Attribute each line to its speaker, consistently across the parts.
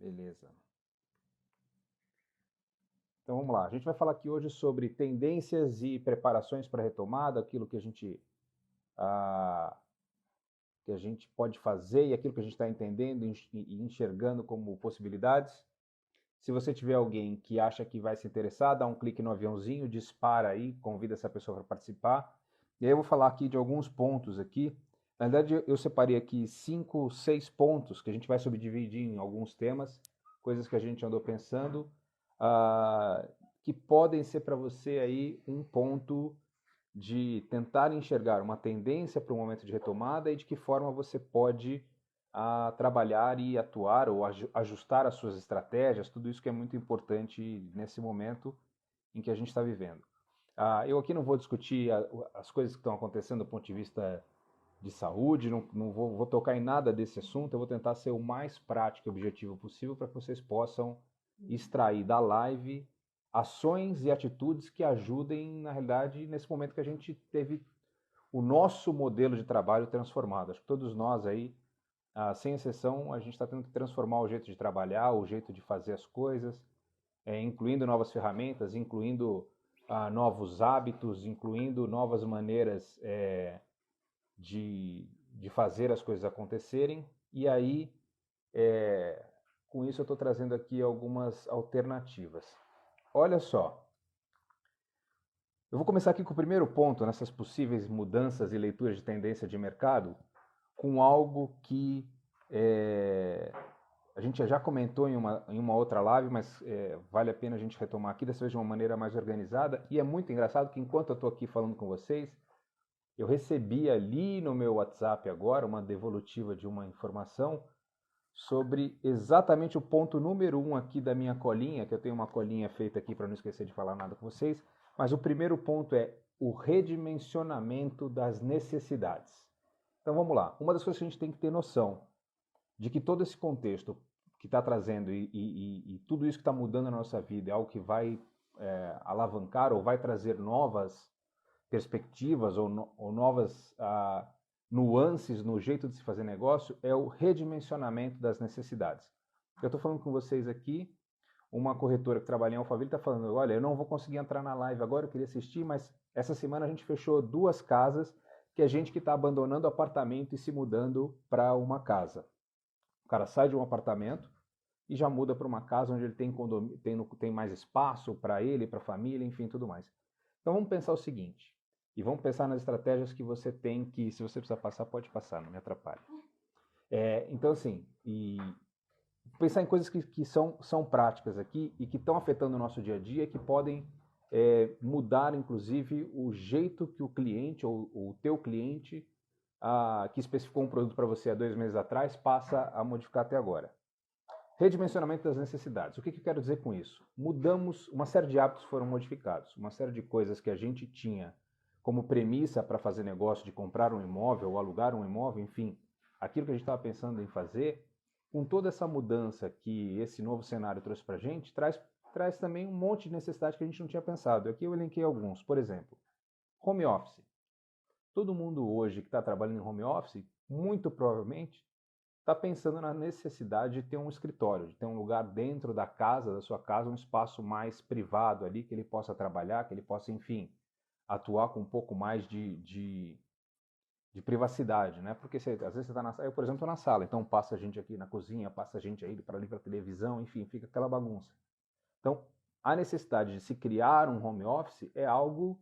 Speaker 1: Beleza. Então vamos lá. A gente vai falar aqui hoje sobre tendências e preparações para a retomada, aquilo que a gente pode fazer e aquilo que a gente está entendendo e enxergando como possibilidades. Se você tiver alguém que acha que vai se interessar, dá um clique no aviãozinho, dispara aí, convida essa pessoa para participar. E aí eu vou falar aqui de alguns pontos aqui. Na verdade, eu separei aqui 5, 6 pontos que a gente vai subdividir em alguns temas, coisas que a gente andou pensando, uh, que podem ser para você aí um ponto de tentar enxergar uma tendência para um momento de retomada e de que forma você pode trabalhar e atuar ou ajustar as suas estratégias, tudo isso que é muito importante nesse momento em que a gente está vivendo. Eu aqui não vou discutir as coisas que estão acontecendo do ponto de vista de saúde, não vou tocar em nada desse assunto, eu vou tentar ser o mais prático e objetivo possível para que vocês possam extrair da live ações e atitudes que ajudem, na realidade, nesse momento que a gente teve o nosso modelo de trabalho transformado. Acho que todos nós aí, sem exceção, a gente está tendo que transformar o jeito de trabalhar, o jeito de fazer as coisas, incluindo novas ferramentas, incluindo novos hábitos, incluindo novas maneiras de fazer as coisas acontecerem. E aí, com isso eu estou trazendo aqui algumas alternativas. Olha só, eu vou começar aqui com o primeiro ponto, nessas possíveis mudanças e leituras de tendência de mercado, com algo que a gente já comentou em uma outra live, mas vale a pena a gente retomar aqui, dessa vez de uma maneira mais organizada. E é muito engraçado que enquanto eu estou aqui falando com vocês, eu recebi ali no meu WhatsApp agora uma devolutiva de uma informação sobre exatamente o ponto número 1 aqui da minha colinha, que eu tenho uma colinha feita aqui para não esquecer de falar nada com vocês, mas o primeiro ponto é o redimensionamento das necessidades. Então vamos lá. Uma das coisas que a gente tem que ter noção de que todo esse contexto que está trazendo e tudo isso que está mudando na nossa vida é algo que vai alavancar ou vai trazer novas perspectivas ou novas nuances no jeito de se fazer negócio, é o redimensionamento das necessidades. Eu estou falando com vocês aqui, uma corretora que trabalha em Alphaville está falando, olha, eu não vou conseguir entrar na live agora, eu queria assistir, mas essa semana a gente fechou 2 casas que é gente que está abandonando o apartamento e se mudando para uma casa. O cara sai de um apartamento e já muda para uma casa onde ele tem mais espaço para ele, para a família, enfim, tudo mais. Então vamos pensar o seguinte, e vamos pensar nas estratégias que você tem, que se você precisar passar, pode passar, não me atrapalhe. Então assim, pensar em coisas que são práticas aqui e que estão afetando o nosso dia a dia, que podem mudar, inclusive, o jeito que o cliente ou o teu cliente que especificou um produto para você há 2 meses atrás passa a modificar até agora. Redimensionamento das necessidades. O que eu quero dizer com isso? Mudamos, uma série de hábitos foram modificados, uma série de coisas que a gente tinha como premissa para fazer negócio de comprar um imóvel ou alugar um imóvel, enfim, aquilo que a gente estava pensando em fazer, com toda essa mudança que esse novo cenário trouxe para a gente, traz também um monte de necessidade que a gente não tinha pensado. Aqui eu elenquei alguns. Por exemplo, home office. Todo mundo hoje que está trabalhando em home office, muito provavelmente, está pensando na necessidade de ter um escritório, de ter um lugar dentro da casa, da sua casa, um espaço mais privado ali, que ele possa trabalhar, que ele possa, enfim, atuar com um pouco mais de privacidade, né? Porque às vezes você está na sala, eu, por exemplo, estou na sala, então passa gente aqui na cozinha, passa gente aí para ali para a televisão, enfim, fica aquela bagunça. Então, a necessidade de se criar um home office é algo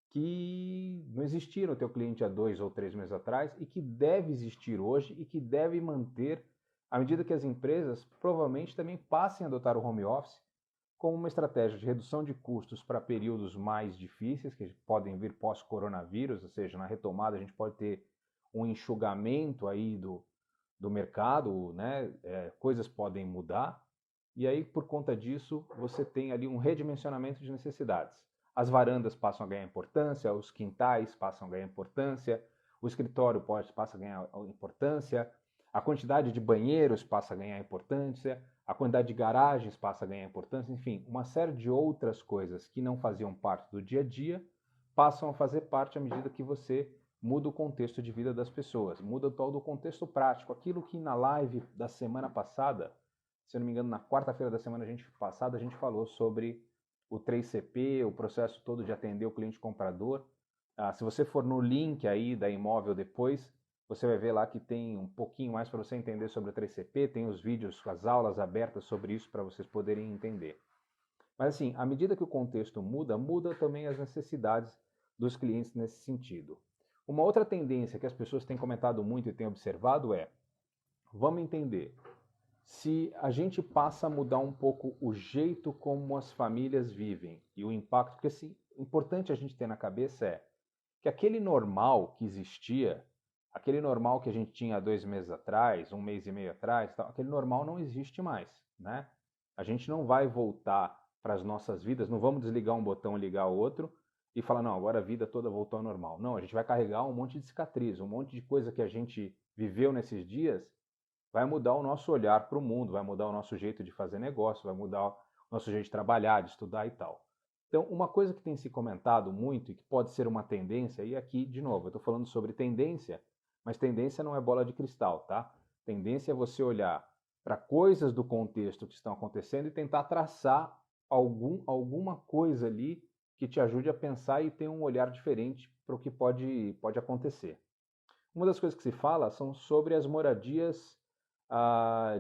Speaker 1: que não existia no teu cliente há 2 ou 3 meses atrás e que deve existir hoje e que deve manter à medida que as empresas provavelmente também passem a adotar o home office como uma estratégia de redução de custos para períodos mais difíceis, que podem vir pós-coronavírus, ou seja, na retomada a gente pode ter um enxugamento aí do mercado, né? Coisas podem mudar, e aí por conta disso você tem ali um redimensionamento de necessidades. As varandas passam a ganhar importância, os quintais passam a ganhar importância, o escritório passa a ganhar importância, a quantidade de banheiros passa a ganhar importância, a quantidade de garagens passa a ganhar importância, enfim, uma série de outras coisas que não faziam parte do dia a dia passam a fazer parte à medida que você muda o contexto de vida das pessoas, muda todo o contexto prático. Aquilo que na live da semana passada se eu não me engano, na quarta-feira da semana passada, a gente falou sobre o 3CP, o processo todo de atender o cliente comprador. Se você for no link aí da Imóvel depois, você vai ver lá que tem um pouquinho mais para você entender sobre o 3CP, tem os vídeos, as aulas abertas sobre isso para vocês poderem entender. Mas assim, à medida que o contexto muda, muda também as necessidades dos clientes nesse sentido. Uma outra tendência que as pessoas têm comentado muito e têm observado é, vamos entender, se a gente passa a mudar um pouco o jeito como as famílias vivem e o impacto, porque assim, o importante a gente ter na cabeça é que aquele normal que existia, aquele normal que a gente tinha 2 meses atrás, 1 mês e meio atrás, aquele normal não existe mais, né? A gente não vai voltar para as nossas vidas, não vamos desligar um botão e ligar outro e falar, não, agora a vida toda voltou ao normal. Não, a gente vai carregar um monte de cicatriz, um monte de coisa que a gente viveu nesses dias, vai mudar o nosso olhar para o mundo, vai mudar o nosso jeito de fazer negócio, vai mudar o nosso jeito de trabalhar, de estudar e tal. Então, uma coisa que tem se comentado muito e que pode ser uma tendência, e aqui, de novo, eu estou falando sobre tendência, mas tendência não é bola de cristal, tá? Tendência é você olhar para coisas do contexto que estão acontecendo e tentar traçar alguma coisa ali que te ajude a pensar e ter um olhar diferente para o que pode acontecer. Uma das coisas que se fala são sobre as moradias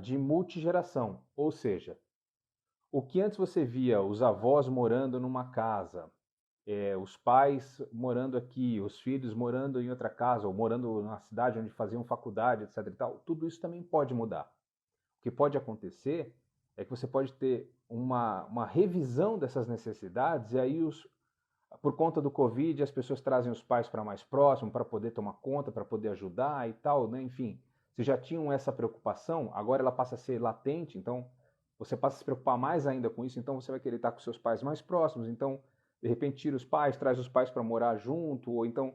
Speaker 1: de multigeração, ou seja, o que antes você via os avós morando numa casa, os pais morando aqui, os filhos morando em outra casa, ou morando na cidade onde faziam faculdade, etc. e tal, tudo isso também pode mudar. O que pode acontecer é que você pode ter uma revisão dessas necessidades, e aí, por conta do Covid, as pessoas trazem os pais para mais próximo, para poder tomar conta, para poder ajudar e tal, né? Enfim, se já tinham essa preocupação, agora ela passa a ser latente, então você passa a se preocupar mais ainda com isso, então você vai querer estar com seus pais mais próximos, então de repente tira os pais, traz os pais para morar junto, ou então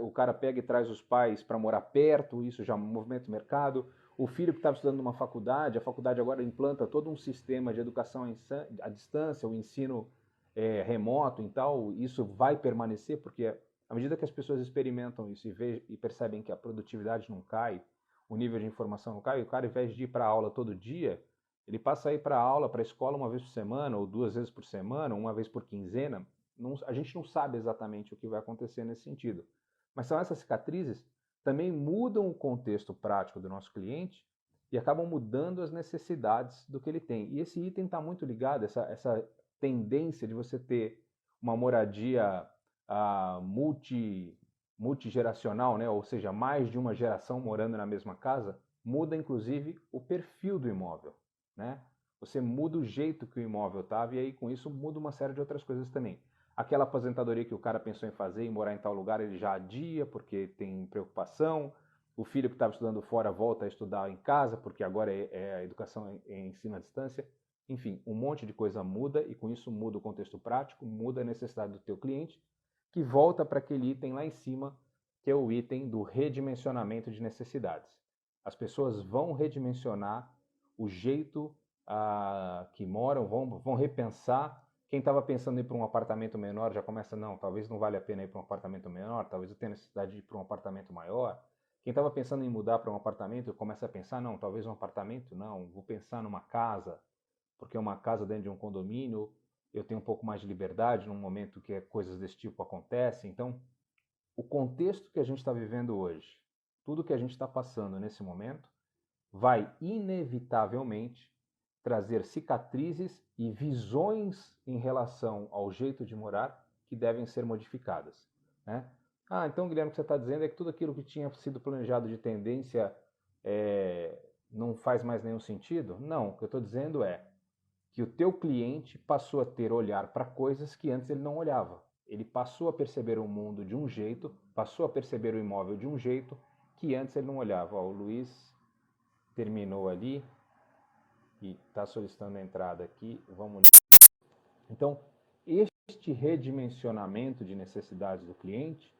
Speaker 1: o cara pega e traz os pais para morar perto, isso já movimenta o mercado. O filho que estava estudando numa faculdade, a faculdade agora implanta todo um sistema de educação à distância, o ensino remoto e tal, isso vai permanecer, porque à medida que as pessoas experimentam isso e percebem que a produtividade não cai, o nível de informação não cai, o cara, ao invés de ir para a aula todo dia, ele passa a ir para a aula, para a escola uma vez por semana, ou 2 vezes por semana, uma vez por quinzena. A gente não sabe exatamente o que vai acontecer nesse sentido. Mas são essas cicatrizes também mudam o contexto prático do nosso cliente e acabam mudando as necessidades do que ele tem. E esse item está muito ligado, essa tendência de você ter uma moradia multigeracional, né? Ou seja, mais de uma geração morando na mesma casa, muda inclusive o perfil do imóvel, né? Você muda o jeito que o imóvel estava e aí com isso muda uma série de outras coisas também. Aquela aposentadoria que o cara pensou em fazer e morar em tal lugar, ele já adia porque tem preocupação. O filho que estava estudando fora volta a estudar em casa porque agora a educação é ensino à distância. Enfim, um monte de coisa muda e com isso muda o contexto prático, muda a necessidade do teu cliente, que volta para aquele item lá em cima, que é o item do redimensionamento de necessidades. As pessoas vão redimensionar o jeito que moram, vão repensar. Quem estava pensando em ir para um apartamento menor já começa, não, talvez não vale a pena ir para um apartamento menor, talvez eu tenha necessidade de ir para um apartamento maior. Quem estava pensando em mudar para um apartamento começa a pensar, não, talvez um apartamento não, vou pensar numa casa, porque uma casa dentro de um condomínio eu tenho um pouco mais de liberdade num momento que coisas desse tipo acontecem. Então, o contexto que a gente está vivendo hoje, tudo que a gente está passando nesse momento, vai inevitavelmente trazer cicatrizes e visões em relação ao jeito de morar que devem ser modificadas, né? Então, Guilherme, o que você está dizendo é que tudo aquilo que tinha sido planejado de tendência não faz mais nenhum sentido? Não, o que eu estou dizendo é que o teu cliente passou a ter olhar para coisas que antes ele não olhava. Ele passou a perceber o mundo de um jeito, passou a perceber o imóvel de um jeito que antes ele não olhava. O Luiz terminou ali e está solicitando a entrada aqui. Vamos. Então, este redimensionamento de necessidades do cliente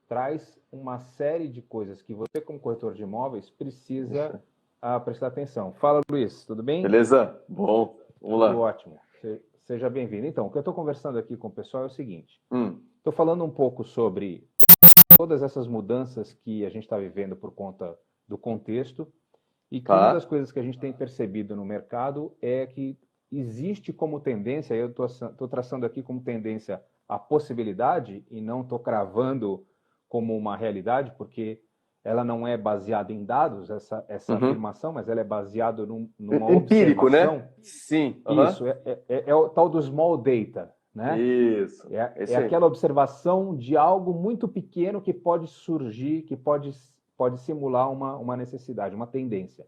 Speaker 1: traz uma série de coisas que você, como corretor de imóveis, precisa prestar atenção. Fala, Luiz, tudo bem?
Speaker 2: Beleza? Bom, vamos lá.
Speaker 1: Tudo ótimo. Seja bem-vindo. Então, o que eu estou conversando aqui com o pessoal é o seguinte. Estou falando um pouco sobre todas essas mudanças que a gente está vivendo por conta do contexto E que uma das
Speaker 2: Tá.
Speaker 1: coisas que a gente tem percebido no mercado é que existe como tendência, eu estou traçando aqui como tendência a possibilidade, e não estou cravando como uma realidade, porque ela não é baseada em dados, essa
Speaker 2: Uhum.
Speaker 1: afirmação, mas ela é baseada numa
Speaker 2: Empírico, né?
Speaker 1: observação.
Speaker 2: Sim. Aham.
Speaker 1: Isso, é o tal do small data, né?
Speaker 2: Isso. É
Speaker 1: É
Speaker 2: isso aí.
Speaker 1: aquela observação de algo muito pequeno que pode surgir, que pode simular uma necessidade, uma tendência.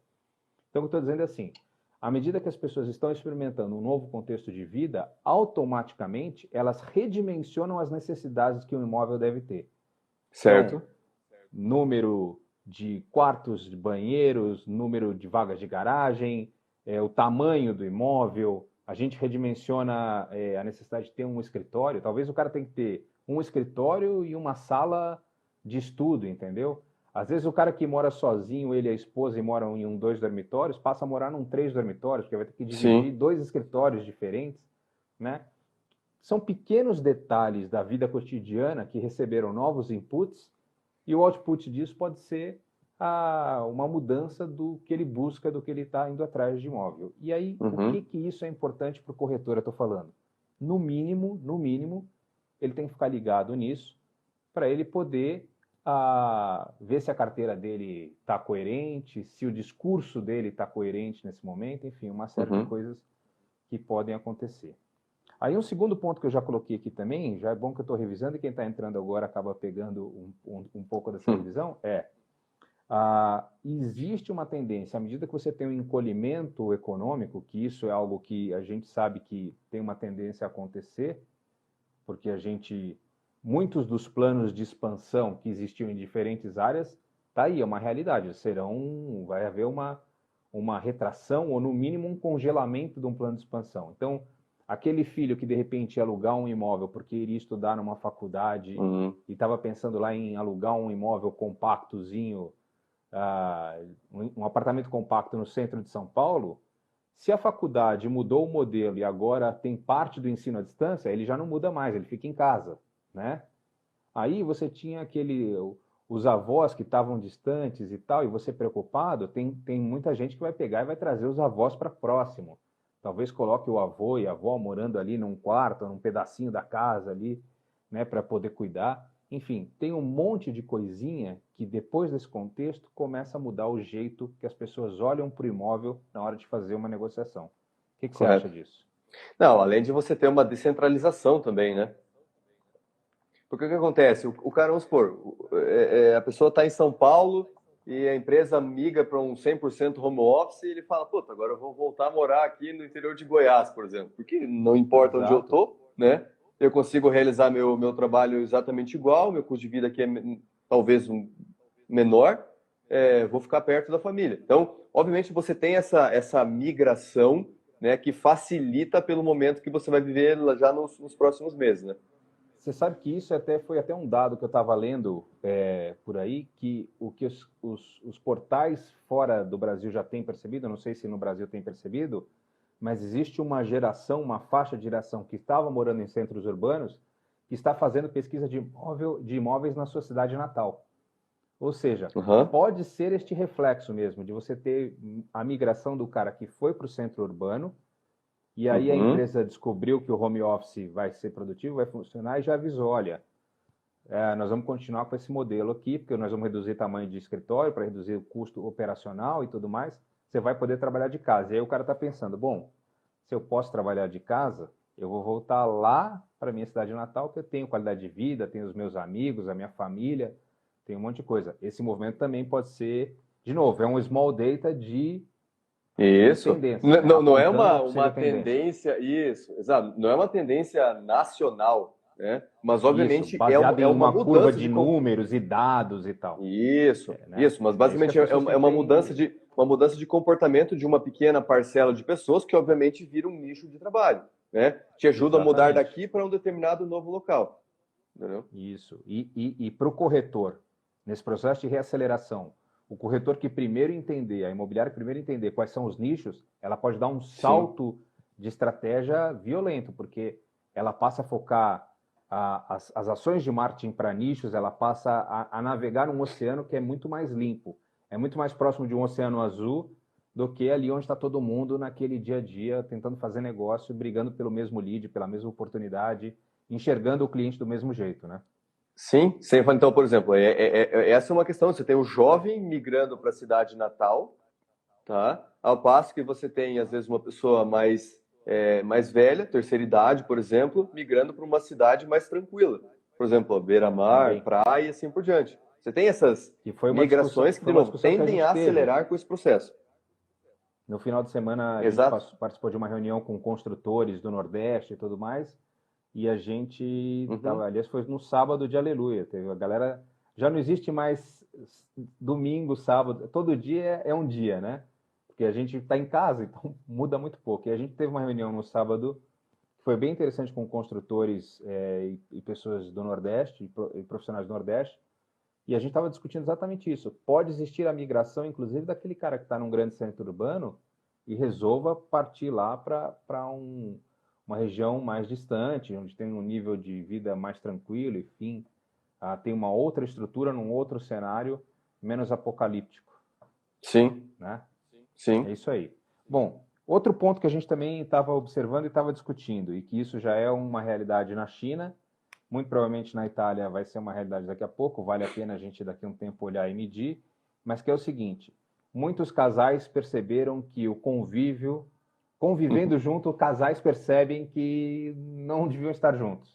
Speaker 1: Então, o que eu estou dizendo é assim, à medida que as pessoas estão experimentando um novo contexto de vida, automaticamente elas redimensionam as necessidades que um imóvel deve ter. Então,
Speaker 2: Certo.
Speaker 1: número de quartos, de banheiros, número de vagas de garagem, o tamanho do imóvel. A gente redimensiona a necessidade de ter um escritório. Talvez o cara tenha que ter um escritório e uma sala de estudo, entendeu? Às vezes o cara que mora sozinho, ele e a esposa, e moram em dois dormitórios, passa a morar num três dormitórios, porque vai ter que dividir
Speaker 2: Sim.
Speaker 1: dois escritórios diferentes, né? São pequenos detalhes da vida cotidiana que receberam novos inputs e o output disso pode ser uma mudança do que ele busca, do que ele está indo atrás de imóvel. E aí, o que
Speaker 2: Uhum.
Speaker 1: que isso é importante para o corretor? Eu estou falando. No mínimo, ele tem que ficar ligado nisso para ele poder ver se a carteira dele está coerente, se o discurso dele está coerente nesse momento, enfim, uma série de
Speaker 2: Uhum.
Speaker 1: coisas que podem acontecer. Aí um segundo ponto que eu já coloquei aqui também, já é bom que eu estou revisando e quem está entrando agora acaba pegando um pouco dessa
Speaker 2: Hum.
Speaker 1: revisão, existe uma tendência, à medida que você tem um encolhimento econômico, que isso é algo que a gente sabe que tem uma tendência a acontecer, porque muitos dos planos de expansão que existiam em diferentes áreas, tá aí, é uma realidade, vai haver uma retração ou no mínimo um congelamento de um plano de expansão. Então, aquele filho que de repente ia alugar um imóvel porque iria estudar numa faculdade
Speaker 2: Uhum.
Speaker 1: e estava pensando lá em alugar um imóvel compactozinho, um apartamento compacto no centro de São Paulo, se a faculdade mudou o modelo e agora tem parte do ensino à distância, ele já não muda mais, ele fica em casa, né? Aí você tinha os avós que estavam distantes e tal, e você preocupado, tem muita gente que vai pegar e vai trazer os avós para próximo. Talvez coloque o avô e a avó morando ali num quarto, num pedacinho da casa ali, né, para poder cuidar. Enfim, tem um monte de coisinha que depois desse contexto começa a mudar o jeito que as pessoas olham para o imóvel na hora de fazer uma negociação. O que você acha
Speaker 2: Correto.
Speaker 1: disso?
Speaker 2: Não, além de você ter uma descentralização também, né? Porque o que acontece? O cara, vamos supor, a pessoa está em São Paulo e a empresa migra para um 100% home office e ele fala, puta, agora eu vou voltar a morar aqui no interior de Goiás, por exemplo. Porque não importa onde eu
Speaker 1: Exato.
Speaker 2: tô, né? Eu consigo realizar meu trabalho exatamente igual, meu custo de vida aqui é talvez menor, vou ficar perto da família. Então, obviamente, você tem essa migração, né, que facilita pelo momento que você vai viver já nos próximos meses, né?
Speaker 1: Você sabe que isso foi até um dado que eu estava lendo por aí, que o que os portais fora do Brasil já têm percebido, não sei se no Brasil tem percebido, mas existe uma geração, uma faixa de geração que estava morando em centros urbanos, que está fazendo pesquisa de imóveis na sua cidade natal. Ou seja,
Speaker 2: Uhum.
Speaker 1: pode ser este reflexo mesmo, de você ter a migração do cara que foi para o centro urbano, e aí a
Speaker 2: Uhum.
Speaker 1: empresa descobriu que o home office vai ser produtivo, vai funcionar, e já avisou, olha, nós vamos continuar com esse modelo aqui, porque nós vamos reduzir o tamanho de escritório para reduzir o custo operacional e tudo mais. Você vai poder trabalhar de casa. E aí o cara está pensando, bom, se eu posso trabalhar de casa, eu vou voltar lá para minha cidade natal, que eu tenho qualidade de vida, tenho os meus amigos, a minha família, tem um monte de coisa. Esse movimento também pode ser, de novo, é um small data de
Speaker 2: Isso.
Speaker 1: tendência, né?
Speaker 2: Não é
Speaker 1: Apontando uma
Speaker 2: uma
Speaker 1: possível tendência.
Speaker 2: tendência, isso, exato. Não é uma tendência nacional, né? Mas,
Speaker 1: Isso,
Speaker 2: obviamente,
Speaker 1: baseado
Speaker 2: é
Speaker 1: em
Speaker 2: uma
Speaker 1: uma curva
Speaker 2: mudança
Speaker 1: de
Speaker 2: de.
Speaker 1: números e dados e tal.
Speaker 2: Isso,
Speaker 1: Né?
Speaker 2: isso. Mas,
Speaker 1: É isso que
Speaker 2: basicamente,
Speaker 1: as pessoas
Speaker 2: é
Speaker 1: têm.
Speaker 2: uma mudança de comportamento de uma pequena parcela de pessoas que, obviamente, vira um nicho de trabalho, né? Te ajuda a mudar
Speaker 1: Exatamente.
Speaker 2: daqui para um determinado novo local, entendeu?
Speaker 1: Isso. E para o corretor, nesse processo de reaceleração, o corretor que primeiro entender, a imobiliária que primeiro entender quais são os nichos, ela pode dar um
Speaker 2: Sim.
Speaker 1: salto de estratégia violento, porque ela passa a focar as ações de marketing para nichos, ela passa a navegar num oceano que é muito mais limpo. é muito mais próximo de um oceano azul do que ali onde está todo mundo naquele dia a dia, tentando fazer negócio, brigando pelo mesmo lead, pela mesma oportunidade, enxergando o cliente do mesmo jeito, né?
Speaker 2: Sim, sem falar, então, por exemplo, essa é uma questão. Você tem o jovem migrando para a cidade natal, tá? Ao passo que você tem, às vezes, uma pessoa mais velha, terceira idade, por exemplo, migrando para uma cidade mais tranquila. Por exemplo, beira-mar,
Speaker 1: Também.
Speaker 2: praia e assim por diante. Você tem essas
Speaker 1: E foi uma discussão,
Speaker 2: migrações que, de novo,
Speaker 1: que a
Speaker 2: tendem
Speaker 1: gente
Speaker 2: a
Speaker 1: teve.
Speaker 2: acelerar com esse processo.
Speaker 1: No final de semana, a gente
Speaker 2: Exato.
Speaker 1: participou de uma reunião com construtores do Nordeste e tudo mais, e a gente tava,
Speaker 2: Uhum.
Speaker 1: aliás, foi no sábado de Aleluia. Teve a galera. Já não existe mais domingo, sábado, todo dia é um dia, né? Porque a gente está em casa, então muda muito pouco. E a gente teve uma reunião no sábado que foi bem interessante com construtores e pessoas do Nordeste, e profissionais do Nordeste, e a gente estava discutindo exatamente isso. Pode existir a migração, inclusive, daquele cara que está num grande centro urbano e resolva partir lá para uma região mais distante, onde tem um nível de vida mais tranquilo, enfim, tem uma outra estrutura, num outro cenário menos apocalíptico,
Speaker 2: Sim,
Speaker 1: né?
Speaker 2: sim.
Speaker 1: É isso aí. Bom, outro ponto que a gente também estava observando e estava discutindo, e que isso já é uma realidade na China, muito provavelmente na Itália vai ser uma realidade daqui a pouco, vale a pena a gente daqui a um tempo olhar e medir, mas que é o seguinte, muitos casais perceberam que o convivendo junto, casais percebem que não deviam estar juntos.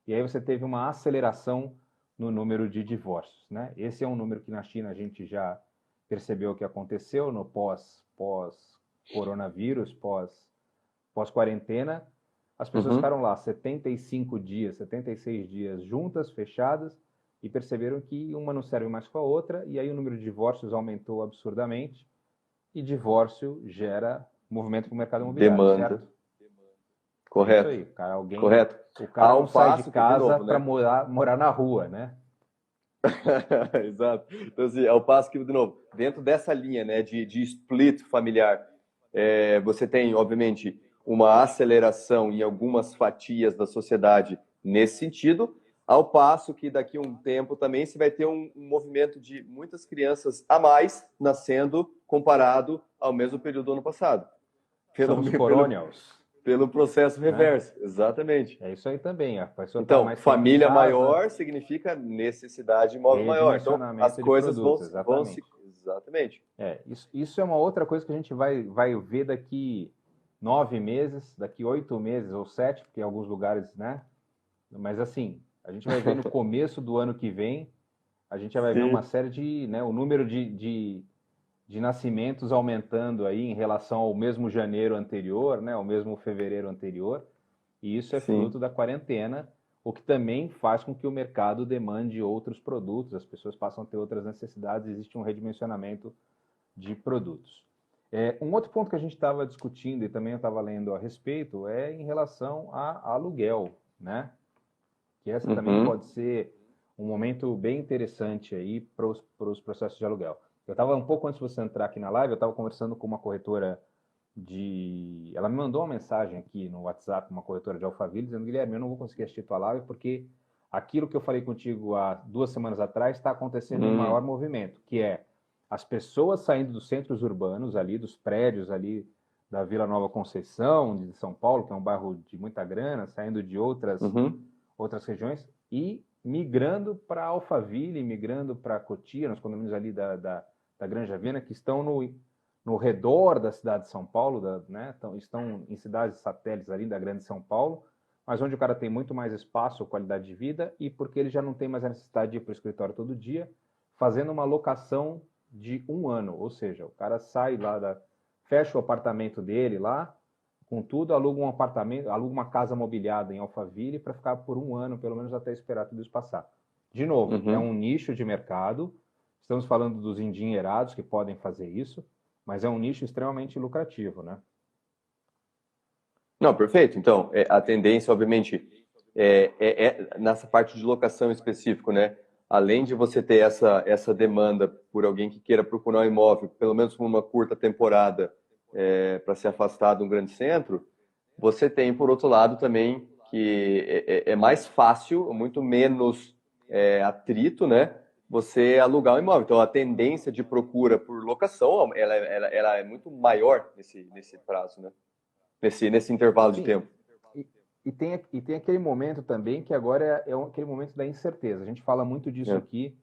Speaker 1: E aí você teve uma aceleração no número de divórcios, né? Esse é um número que na China a gente já percebeu o que aconteceu no pós-coronavírus, pós-quarentena. As pessoas
Speaker 2: Uhum.
Speaker 1: ficaram lá 75 dias, 76 dias juntas, fechadas, e perceberam que uma não serve mais com a outra, e aí o número de divórcios aumentou absurdamente, e divórcio gera movimento para o mercado imobiliário,
Speaker 2: Demanda.
Speaker 1: certo? É isso
Speaker 2: Correto.
Speaker 1: aí, cara.
Speaker 2: Correto.
Speaker 1: O cara não
Speaker 2: Ao
Speaker 1: sai de
Speaker 2: passo que, de
Speaker 1: casa
Speaker 2: novo,
Speaker 1: para
Speaker 2: né?
Speaker 1: morar na rua, né?
Speaker 2: Exato. Então, assim, ao passo que, de novo, dentro dessa linha, né, de split familiar, você tem, obviamente, uma aceleração em algumas fatias da sociedade nesse sentido, ao passo que daqui a um tempo também você vai ter um movimento de muitas crianças a mais nascendo comparado ao mesmo período do ano passado.
Speaker 1: São os
Speaker 2: Pelo,
Speaker 1: coronials,
Speaker 2: pelo processo
Speaker 1: né?
Speaker 2: reverso, exatamente.
Speaker 1: É isso aí também. A pessoa está
Speaker 2: Então,
Speaker 1: mais tempo em
Speaker 2: família
Speaker 1: casa,
Speaker 2: maior significa necessidade de imóvel maior. Então, as
Speaker 1: redimensionamento de
Speaker 2: coisas
Speaker 1: produtos,
Speaker 2: vão se.
Speaker 1: exatamente.
Speaker 2: Exatamente.
Speaker 1: Isso é uma outra coisa que a gente vai ver daqui 9 meses, daqui 8 meses ou 7, porque em alguns lugares, né? Mas assim, a gente vai ver no começo do ano que vem, a gente já vai ver uma
Speaker 2: Sim,
Speaker 1: série de, né, o número de nascimentos aumentando aí em relação ao mesmo janeiro anterior, né, ao mesmo fevereiro anterior, e isso é fruto
Speaker 2: sim.
Speaker 1: da quarentena, o que também faz com que o mercado demande outros produtos, as pessoas passam a ter outras necessidades, existe um redimensionamento de produtos. Um outro ponto que a gente estava discutindo e também eu estava lendo a respeito é em relação a aluguel, né? Que essa também
Speaker 2: Uhum.
Speaker 1: pode ser um momento bem interessante aí para os processos de aluguel. Eu estava um pouco antes de você entrar aqui na live, eu estava conversando com uma corretora ela me mandou uma mensagem aqui no WhatsApp, uma corretora de Alphaville, dizendo, Guilherme, eu não vou conseguir assistir tua live porque aquilo que eu falei contigo há 2 semanas atrás está acontecendo em maior movimento, que é as pessoas saindo dos centros urbanos ali, dos prédios ali da Vila Nova Conceição, de São Paulo, que é um bairro de muita grana, saindo de
Speaker 2: Uhum.
Speaker 1: outras regiões e migrando para Alphaville, migrando para Cotia, nos condomínios ali da Granja Viana, que estão no redor da cidade de São Paulo, né? Estão em cidades satélites ali da Grande São Paulo, mas onde o cara tem muito mais espaço, qualidade de vida, e porque ele já não tem mais a necessidade de ir para o escritório todo dia, fazendo uma locação de 1 ano, ou seja, o cara sai lá, fecha o apartamento dele lá, com tudo, aluga um apartamento, aluga uma casa mobiliada em Alphaville para ficar por 1 ano, pelo menos até esperar tudo isso passar. De novo, é
Speaker 2: Uhum.
Speaker 1: um nicho de mercado, estamos falando dos endinheirados que podem fazer isso, mas é um nicho extremamente lucrativo, né?
Speaker 2: Não, perfeito. Então, a tendência, obviamente, nessa parte de locação em específico, né? Além de você ter essa demanda por alguém que queira procurar um imóvel, pelo menos por uma curta temporada, para se afastar de um grande centro, você tem, por outro lado, também que é mais fácil, muito menos atrito, né? você alugar um imóvel. Então, a tendência de procura por locação, ela é muito maior nesse prazo, né? Nesse intervalo de
Speaker 1: Sim,
Speaker 2: tempo.
Speaker 1: e tem aquele momento também que agora aquele momento da incerteza. A gente fala muito disso
Speaker 2: É.
Speaker 1: aqui,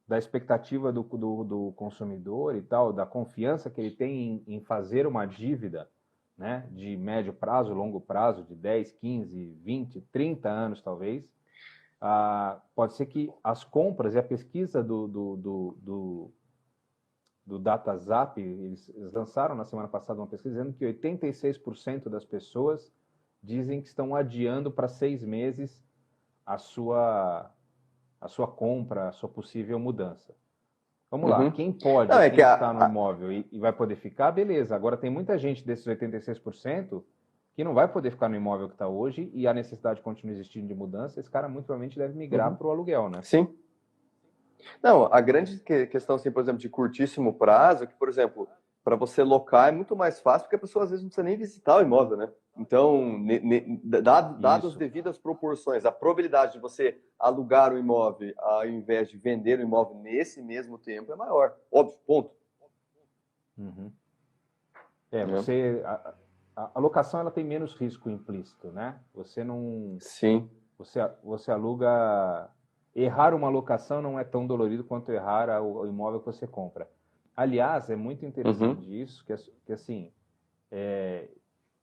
Speaker 1: da expectativa do consumidor e tal, da confiança que ele tem em fazer uma dívida, né, de médio prazo, longo prazo, de 10, 15, 20, 30 anos talvez. Pode ser que as compras e a pesquisa do DataZap, eles lançaram na semana passada uma pesquisa dizendo que 86% das pessoas dizem que estão adiando para 6 meses a sua compra, a sua possível mudança. Vamos lá,
Speaker 2: Uhum.
Speaker 1: quem pode,
Speaker 2: Não, é que
Speaker 1: quem está no imóvel e vai poder ficar, beleza. Agora tem muita gente desses 86% que não vai poder ficar no imóvel que está hoje e a necessidade continua existindo de mudança, esse cara muito provavelmente deve migrar
Speaker 2: Uhum.
Speaker 1: para o aluguel, né?
Speaker 2: Sim. Não, a grande questão, assim, por exemplo, de curtíssimo prazo, é que, por exemplo, para você locar é muito mais fácil, porque a pessoa às vezes não precisa nem visitar o imóvel, né? Então, dado as
Speaker 1: Isso.
Speaker 2: devidas proporções, a probabilidade de você alugar o imóvel ao invés de vender o imóvel nesse mesmo tempo é maior. Óbvio, ponto.
Speaker 1: Uhum.
Speaker 2: Né?
Speaker 1: A locação ela tem menos risco implícito, né? Você não,
Speaker 2: Sim.
Speaker 1: você aluga, errar uma locação não é tão dolorido quanto errar o imóvel que você compra. Aliás, é muito interessante
Speaker 2: Uhum.
Speaker 1: isso, que assim,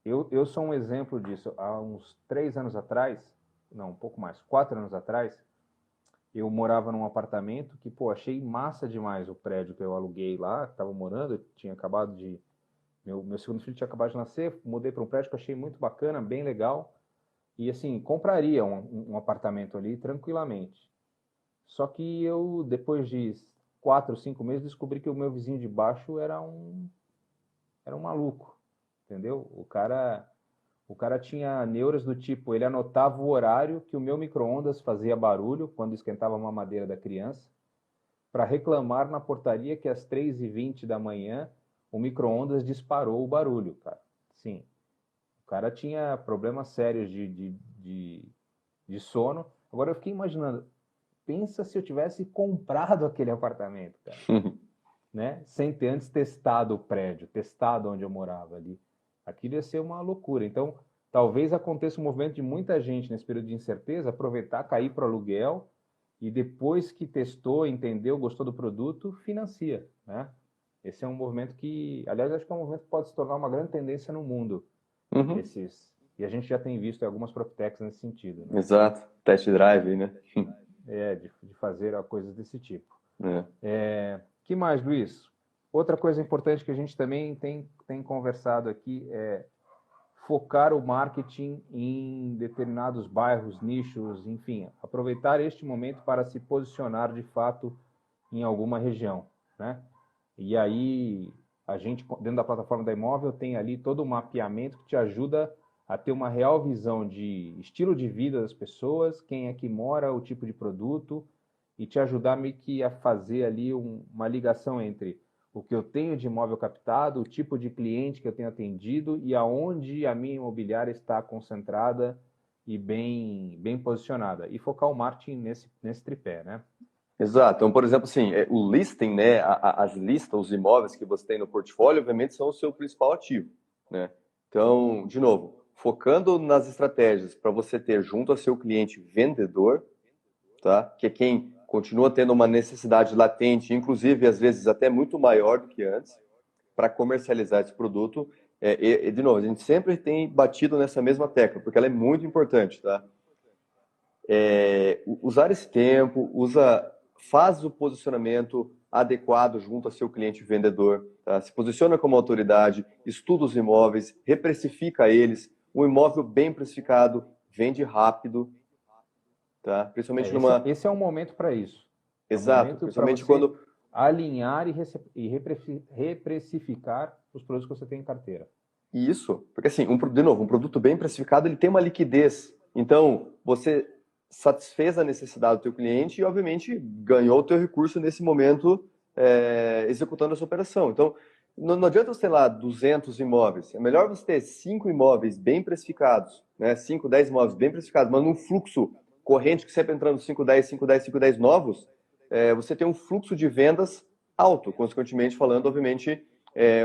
Speaker 1: eu sou um exemplo disso. Há uns 3 anos atrás, não, um pouco mais, 4 anos atrás, eu morava num apartamento que, pô, achei massa demais o prédio que eu aluguei lá, estava morando, eu tinha acabado de meu segundo filho tinha acabado de nascer, mudei para um prédio que eu achei muito bacana, bem legal. E assim, compraria um apartamento ali tranquilamente. Só que eu, depois de 4, 5 meses, descobri que o meu vizinho de baixo era um maluco, entendeu? O cara tinha neuras do tipo, ele anotava o horário que o meu micro-ondas fazia barulho quando esquentava a mamadeira da criança, para reclamar na portaria que às 3h20 da manhã o micro-ondas disparou o barulho, cara. Sim, o cara tinha problemas sérios de sono. Agora eu fiquei imaginando, pensa se eu tivesse comprado aquele apartamento, cara, né? Sem ter antes testado o prédio, testado onde eu morava ali. Aquilo ia ser uma loucura. Então, talvez aconteça um movimento de muita gente nesse período de incerteza, aproveitar, cair para o aluguel e depois que testou, entendeu, gostou do produto, financia, né? Esse é um movimento que, aliás, acho que é um movimento que pode se tornar uma grande tendência no mundo.
Speaker 2: Uhum.
Speaker 1: E a gente já tem visto algumas proptechs nesse sentido, né?
Speaker 2: Exato. Test drive, né?
Speaker 1: De fazer coisas desse tipo.
Speaker 2: É.
Speaker 1: Que mais, Luiz? Outra coisa importante que a gente também tem conversado aqui é focar o marketing em determinados bairros, nichos, enfim, aproveitar este momento para se posicionar de fato em alguma região, né? E aí a gente, dentro da plataforma da Imóvel, tem ali todo um mapeamento que te ajuda a ter uma real visão de estilo de vida das pessoas, quem é que mora, o tipo de produto, e te ajudar meio que a fazer ali uma ligação entre o que eu tenho de imóvel captado, o tipo de cliente que eu tenho atendido e aonde a minha imobiliária está concentrada e bem posicionada. E focar o marketing nesse tripé, né?
Speaker 2: Exato. Então, por exemplo, assim, o listing, né, as listas, os imóveis que você tem no portfólio, obviamente, são o seu principal ativo, né? Então, de novo, focando nas estratégias para você ter junto a seu cliente vendedor, tá? Que é quem continua tendo uma necessidade latente, inclusive às vezes até muito maior do que antes, para comercializar esse produto. De novo, a gente sempre tem batido nessa mesma tecla, porque ela é muito importante, tá? Usar esse tempo, faz o posicionamento adequado junto a seu cliente vendedor, tá? Se posiciona como autoridade, estuda os imóveis, reprecifica eles. Um imóvel bem precificado vende rápido, tá? Principalmente
Speaker 1: Esse,
Speaker 2: numa.
Speaker 1: esse é um momento para isso. É um
Speaker 2: Exato,
Speaker 1: momento para
Speaker 2: principalmente
Speaker 1: você
Speaker 2: quando.
Speaker 1: alinhar e reprecificar os produtos que você tem em carteira.
Speaker 2: Isso, porque assim, de novo, um produto bem precificado, ele tem uma liquidez. Então, você satisfez a necessidade do teu cliente e, obviamente, ganhou o teu recurso nesse momento executando essa operação. Então, não adianta você ter lá 200 imóveis. É melhor você ter 5 imóveis bem precificados, né? 5, 10 imóveis bem precificados, mas num fluxo corrente que sempre entrando 5, 10, 5, 10, 5, 10 novos, você ter um fluxo de vendas alto, consequentemente falando, obviamente,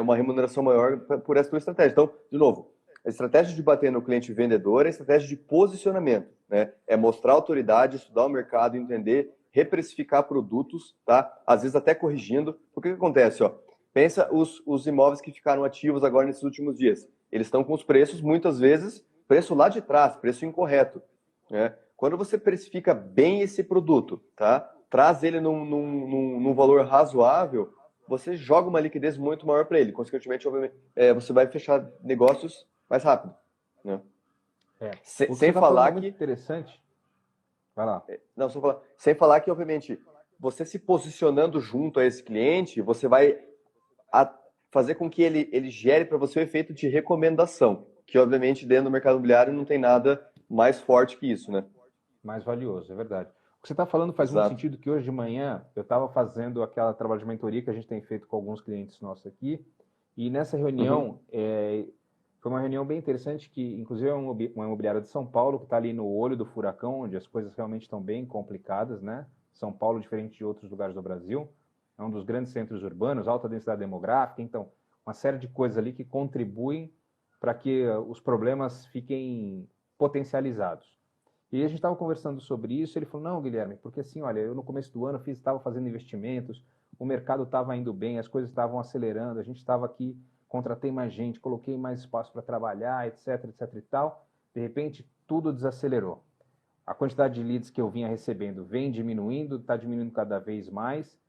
Speaker 2: uma remuneração maior por essa tua estratégia. Então, de novo, a estratégia de bater no cliente vendedor é a estratégia de posicionamento, né? É mostrar autoridade, estudar o mercado, entender, reprecificar produtos, tá? Às vezes até corrigindo. Porque o que acontece, ó? Pensa os imóveis que ficaram ativos agora nesses últimos dias. Eles estão com os preços, muitas vezes, preço lá de trás, preço incorreto, né? Quando você precifica bem esse produto, tá? Traz ele num valor razoável, você joga uma liquidez muito maior para ele. Consequentemente, obviamente, você vai fechar negócios mais rápido, né?
Speaker 1: O que você
Speaker 2: Sem
Speaker 1: está falando é
Speaker 2: falar
Speaker 1: muito
Speaker 2: que,
Speaker 1: interessante. Vai lá.
Speaker 2: não, sem falar que, obviamente, você se posicionando junto a esse cliente, você vai fazer com que ele gere para você o efeito de recomendação, que, obviamente, dentro do mercado imobiliário não tem nada mais forte que isso, né?
Speaker 1: Mais valioso, é verdade. O que você está falando faz muito
Speaker 2: Exato.
Speaker 1: sentido, que hoje de manhã eu estava fazendo aquela trabalho de mentoria que a gente tem feito com alguns clientes nossos aqui, e nessa
Speaker 2: Uhum.
Speaker 1: reunião, foi uma reunião bem interessante, que inclusive é uma imobiliária de São Paulo, que está ali no olho do furacão, onde as coisas realmente estão bem complicadas, né? São Paulo, diferente de outros lugares do Brasil, é um dos grandes centros urbanos, alta densidade demográfica, então, uma série de coisas ali que contribuem para que os problemas fiquem potencializados. E a gente estava conversando sobre isso, ele falou, não, Guilherme, porque assim, olha, eu no começo do ano estava fazendo investimentos, o mercado estava indo bem, as coisas estavam acelerando, a gente estava aqui, contratei mais gente, coloquei mais espaço para trabalhar, etc, etc e tal. De repente, tudo desacelerou. A quantidade de leads que eu vinha recebendo vem diminuindo, está diminuindo cada vez mais.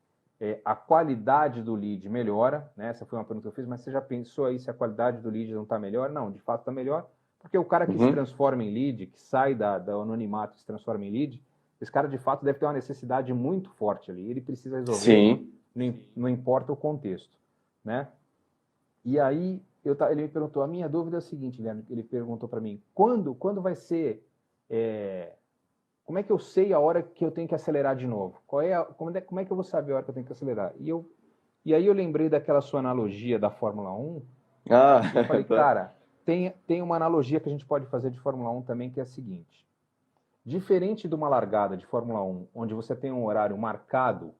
Speaker 1: A qualidade do lead melhora, né? Essa foi uma pergunta que eu fiz, mas você já pensou aí se a qualidade do lead não está melhor? Não, de fato está melhor, porque o cara que se
Speaker 2: Uhum.
Speaker 1: transforma em lead, que sai do anonimato e se transforma em lead, esse cara de fato deve ter uma necessidade muito forte ali, ele precisa resolver,
Speaker 2: Sim.
Speaker 1: não importa o contexto, né? E aí ele me perguntou, a minha dúvida é a seguinte, Guilherme, ele perguntou para mim, quando vai ser, como é que eu sei a hora que eu tenho que acelerar de novo? Como é que eu vou saber a hora que eu tenho que acelerar? E aí eu lembrei daquela sua analogia da Fórmula 1,
Speaker 2: Ah,
Speaker 1: e eu falei,
Speaker 2: tá.
Speaker 1: cara, tem uma analogia que a gente pode fazer de Fórmula 1 também, que é a seguinte. Diferente de uma largada de Fórmula 1, onde você tem um horário marcado,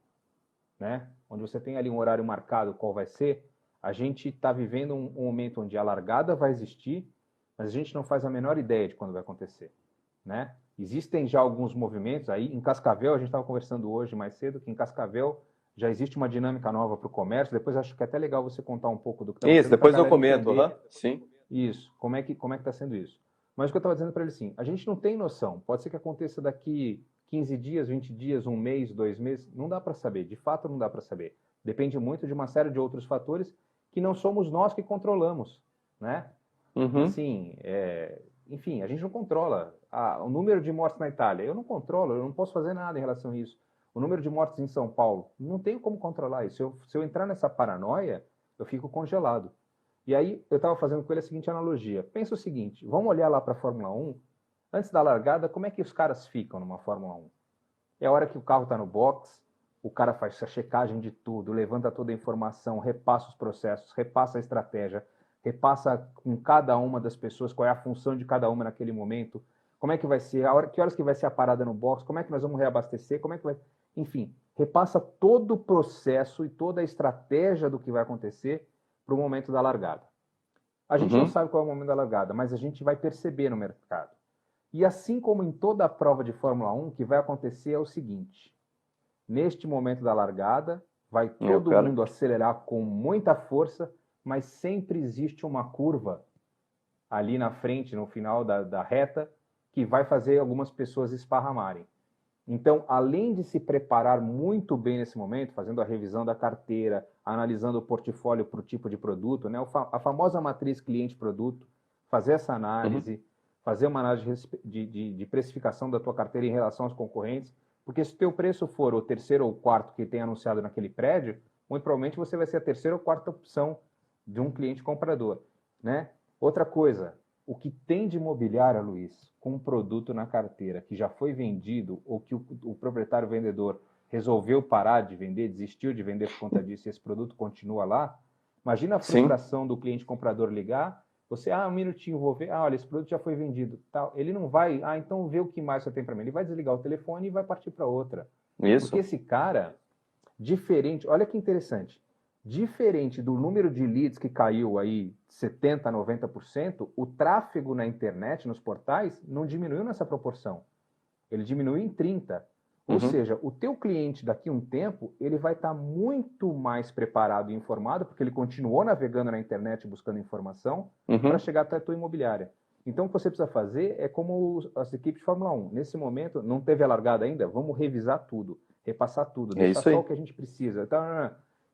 Speaker 1: né? Onde você tem ali um horário marcado qual vai ser, a gente está vivendo um momento onde a largada vai existir, mas a gente não faz a menor ideia de quando vai acontecer, né? Existem já alguns movimentos aí, em Cascavel, a gente estava conversando hoje mais cedo, que em Cascavel já existe uma dinâmica nova para o comércio, depois acho que é até legal você contar um pouco do que está
Speaker 2: Isso,
Speaker 1: acontecendo para a
Speaker 2: depois eu
Speaker 1: galera
Speaker 2: comento,
Speaker 1: entender
Speaker 2: sim.
Speaker 1: isso, como é que está sendo isso. Mas o que eu estava dizendo para ele assim, a gente não tem noção, pode ser que aconteça daqui 15 dias, 20 dias, um mês, 2 meses, não dá para saber, de fato não dá para saber. Depende muito de uma série de outros fatores que não somos nós que controlamos, né?
Speaker 2: Uhum.
Speaker 1: Assim, enfim, a gente não controla. O número de mortes na Itália, eu não controlo, eu não posso fazer nada em relação a isso. O número de mortes em São Paulo, não tenho como controlar isso. Se eu entrar nessa paranoia, eu fico congelado. E aí eu estava fazendo com ele a seguinte analogia. Pensa o seguinte, vamos olhar lá para a Fórmula 1, antes da largada, como é que os caras ficam numa Fórmula 1? É a hora que o carro está no box, o cara faz a checagem de tudo, levanta toda a informação, repassa os processos, repassa a estratégia, repassa com cada uma das pessoas qual é a função de cada uma naquele momento, como é que vai ser, que horas que vai ser a parada no box, como é que nós vamos reabastecer, como é que vai... Enfim, repassa todo o processo e toda a estratégia do que vai acontecer para o momento da largada. A gente não
Speaker 2: Uhum.
Speaker 1: sabe qual é o momento da largada, mas a gente vai perceber no mercado. E assim como em toda a prova de Fórmula 1, o que vai acontecer é o seguinte: neste momento da largada, vai
Speaker 2: O
Speaker 1: todo
Speaker 2: cara.
Speaker 1: mundo acelerar com muita força, mas sempre existe uma curva ali na frente, no final da reta, que vai fazer algumas pessoas esparramarem. Então, além de se preparar muito bem nesse momento, fazendo a revisão da carteira, analisando o portfólio para o tipo de produto, né? A famosa matriz cliente-produto, fazer essa
Speaker 2: Uhum.
Speaker 1: análise, fazer uma análise de precificação da tua carteira em relação aos concorrentes, porque se o teu preço for o terceiro ou quarto que tem anunciado naquele prédio, muito provavelmente você vai ser a terceira ou quarta opção de um cliente comprador, né? Outra coisa, o que tem de imobiliária, Luiz, com um produto na carteira que já foi vendido ou que o proprietário vendedor resolveu parar de vender, desistiu de vender por conta disso e esse produto continua lá, imagina a
Speaker 2: Sim.
Speaker 1: frustração do cliente comprador ligar, você, um minutinho, vou ver, olha, esse produto já foi vendido, tal. Ele não vai, então vê o que mais você tem para mim. Ele vai desligar o telefone e vai partir para outra.
Speaker 2: Isso.
Speaker 1: Porque esse cara, diferente, olha que interessante, diferente do número de leads que caiu aí 70%, 90%, o tráfego na internet, nos portais, não diminuiu nessa proporção. Ele diminuiu em 30%. Ou seja, o teu cliente daqui a um tempo, ele vai estar muito mais preparado e informado, porque ele continuou navegando na internet buscando informação para chegar até a tua imobiliária. Então, o que você precisa fazer é como as equipes de Fórmula 1. Nesse momento, não teve a largada ainda, vamos revisar tudo, repassar tudo, deixar só o que a gente precisa.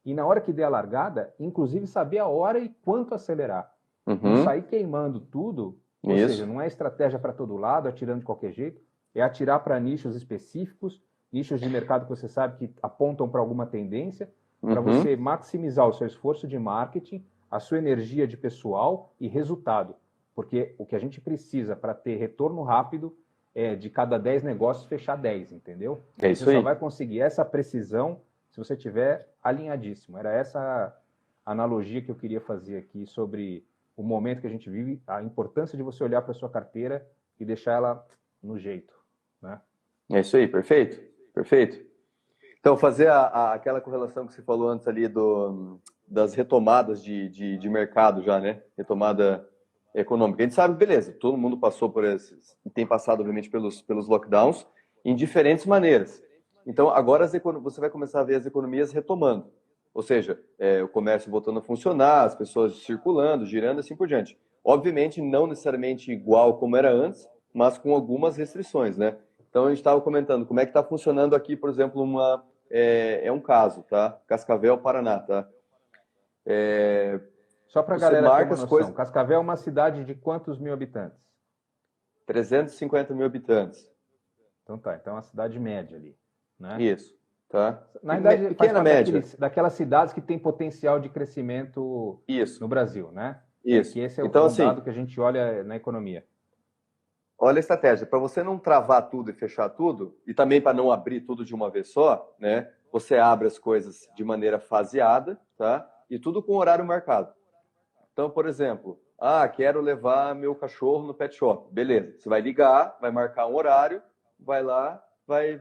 Speaker 1: E na hora que der a largada, inclusive saber a hora e quanto acelerar. Não sair queimando tudo, ou seja, não é estratégia para todo lado, atirando de qualquer jeito, é atirar para nichos específicos, nichos de mercado que você sabe que apontam para alguma tendência, para você maximizar o seu esforço de marketing, a sua energia de pessoal e resultado. Porque o que a gente precisa para ter retorno rápido é de cada 10 negócios fechar 10, entendeu?
Speaker 2: É isso
Speaker 1: você
Speaker 2: aí.
Speaker 1: só vai conseguir essa precisão se você tiver alinhadíssimo. Era essa analogia que eu queria fazer aqui sobre o momento que a gente vive, a importância de você olhar para a sua carteira e deixar ela no jeito, né?
Speaker 2: É isso aí, perfeito, perfeito. Então, fazer aquela correlação que você falou antes ali das retomadas de mercado já, né? Retomada econômica. A gente sabe, beleza, todo mundo passou por esses, e tem passado, obviamente, pelos lockdowns, em diferentes maneiras. Então, agora você vai começar a ver as economias retomando. Ou seja, o comércio voltando a funcionar, as pessoas circulando, girando, assim por diante. Obviamente, não necessariamente igual como era antes, mas com algumas restrições, né? Então, a gente estava comentando como é que está funcionando aqui, por exemplo, um caso, tá? Cascavel, Paraná, tá?
Speaker 1: Só para a
Speaker 2: Você
Speaker 1: galera ter
Speaker 2: marca
Speaker 1: uma
Speaker 2: as
Speaker 1: noção,
Speaker 2: coisas...
Speaker 1: Cascavel é uma cidade de quantos mil habitantes?
Speaker 2: 350 mil habitantes.
Speaker 1: Então tá, então é uma cidade média ali, né?
Speaker 2: Isso, tá?
Speaker 1: Na verdade, ele faz
Speaker 2: Pequena
Speaker 1: parte
Speaker 2: média.
Speaker 1: daquelas cidades que tem potencial de crescimento
Speaker 2: Isso,
Speaker 1: no Brasil, né?
Speaker 2: isso.
Speaker 1: Que esse é
Speaker 2: Então,
Speaker 1: um
Speaker 2: assim,
Speaker 1: dado que a gente olha na economia.
Speaker 2: olha a estratégia. Para você não travar tudo e fechar tudo, e também para não abrir tudo de uma vez só, né? Você abre as coisas de maneira faseada, tá? E tudo com horário marcado. Então, por exemplo, quero levar meu cachorro no pet shop. Beleza. Você vai ligar, vai marcar um horário, vai lá, vai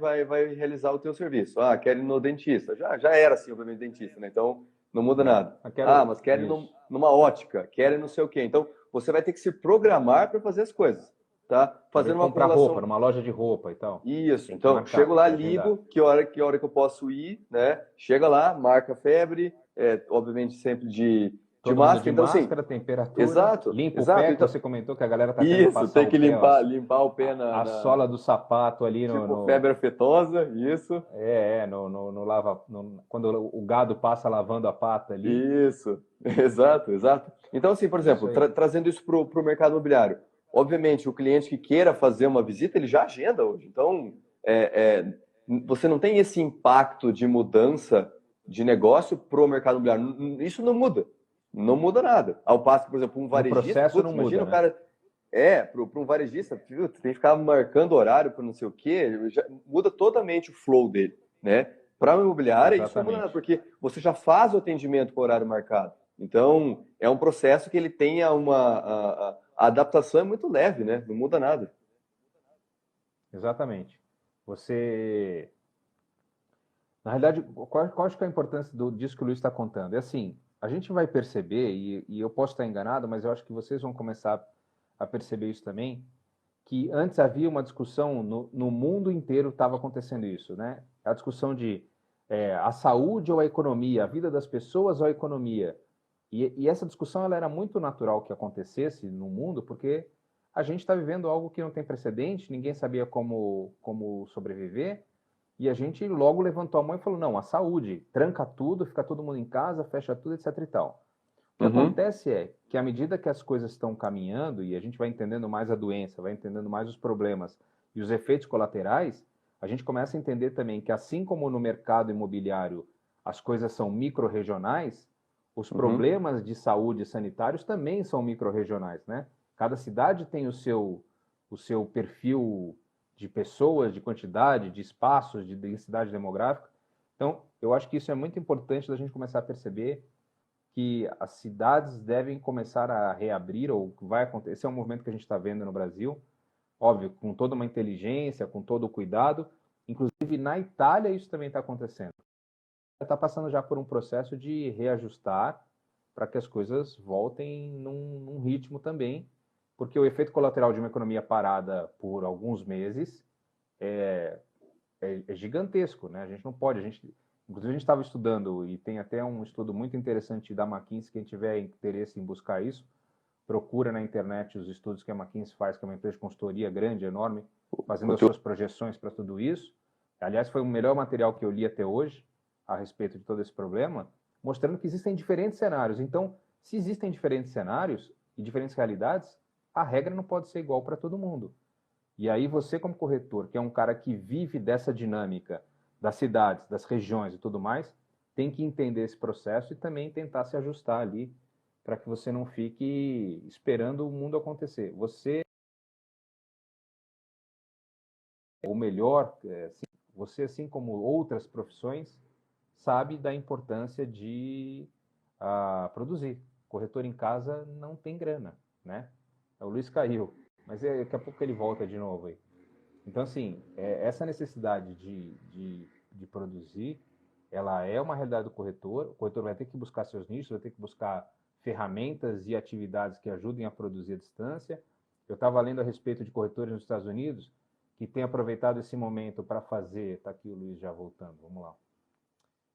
Speaker 2: realizar o teu serviço. Quero ir no dentista. Já era assim, obviamente, dentista, né? Então, não muda nada. Mas quero ir numa ótica, quero ir não sei o quê. Então, você vai ter que se programar para fazer as coisas, tá?
Speaker 1: Fazendo uma comprar correlação... roupa, numa loja de roupa e tal.
Speaker 2: Isso. Então, marcar, chego lá, ligo, que hora que eu posso ir, né? Chega lá, marca a febre, obviamente sempre de máscara.
Speaker 1: De
Speaker 2: então,
Speaker 1: máscara,
Speaker 2: assim,
Speaker 1: Temperatura,
Speaker 2: exato,
Speaker 1: limpa
Speaker 2: exato.
Speaker 1: o pé,
Speaker 2: Então,
Speaker 1: que você comentou que a galera tá tendo que passar
Speaker 2: tem que
Speaker 1: o pé,
Speaker 2: limpar o pé
Speaker 1: a sola do sapato ali
Speaker 2: tipo febre aftosa, isso.
Speaker 1: Quando o gado passa lavando a pata ali.
Speaker 2: Isso, exato. Então, assim, por exemplo, trazendo isso para o mercado imobiliário. Obviamente, o cliente que queira fazer uma visita, ele já agenda hoje. Então, você não tem esse impacto de mudança de negócio para o mercado imobiliário. Isso não muda. Não muda nada. Ao passo que, por exemplo, um varejista...
Speaker 1: O processo não
Speaker 2: imagina
Speaker 1: muda,
Speaker 2: o cara... para um varejista, tem que ficar marcando horário para não sei o quê, muda totalmente o flow dele, né? Para a imobiliária, isso não muda nada, porque você já faz o atendimento com horário marcado. Então, é um processo que ele tem a adaptação é muito leve, né? Não muda nada.
Speaker 1: Exatamente. Você... Na realidade, qual acho que é a importância disso que o Luiz está contando? É assim, a gente vai perceber, e eu posso estar enganado, mas eu acho que vocês vão começar a perceber isso também, que antes havia uma discussão, no mundo inteiro estava acontecendo isso, né? A discussão de a saúde ou a economia, a vida das pessoas ou a economia. E essa discussão ela era muito natural que acontecesse no mundo, porque a gente está vivendo algo que não tem precedente, ninguém sabia como sobreviver, e a gente logo levantou a mão e falou, não, a saúde, tranca tudo, fica todo mundo em casa, fecha tudo, etc e tal. O que acontece é que à medida que as coisas estão caminhando e a gente vai entendendo mais a doença, vai entendendo mais os problemas e os efeitos colaterais, a gente começa a entender também que assim como no mercado imobiliário as coisas são micro-regionais, os problemas de saúde sanitários também são micro-regionais, né? Cada cidade tem o seu perfil de pessoas, de quantidade, de espaços, de densidade demográfica. Então, eu acho que isso é muito importante da gente começar a perceber que as cidades devem começar a reabrir, ou vai acontecer, esse é um movimento que a gente está vendo no Brasil, óbvio, com toda uma inteligência, com todo o cuidado, Inclusive, na Itália, isso também está acontecendo. Está passando já por um processo de reajustar para que as coisas voltem num ritmo também, porque o efeito colateral de uma economia parada por alguns meses é gigantesco, né? A gente não pode, inclusive a gente estava estudando, e tem até um estudo muito interessante da McKinsey, quem tiver interesse em buscar isso, procura na internet os estudos que a McKinsey faz, que é uma empresa de consultoria grande, enorme, fazendo as suas projeções para tudo isso. Aliás, foi o melhor material que eu li até hoje a respeito de todo esse problema, mostrando que existem diferentes cenários. Então, se existem diferentes cenários e diferentes realidades, a regra não pode ser igual para todo mundo. E aí você, como corretor, que é um cara que vive dessa dinâmica das cidades, das regiões e tudo mais, tem que entender esse processo e também tentar se ajustar ali para que você não fique esperando o mundo acontecer. Você, ou melhor, você, assim como outras profissões, sabe da importância de produzir. Corretor em casa não tem grana, né? O Luiz caiu, mas daqui a pouco ele volta de novo aí. Então, assim, essa necessidade de produzir, ela é uma realidade do corretor. O corretor vai ter que buscar seus nichos, vai ter que buscar ferramentas e atividades que ajudem a produzir à distância. Eu estava lendo a respeito de corretores nos Estados Unidos que têm aproveitado esse momento para fazer... Está aqui o Luiz já voltando, vamos lá.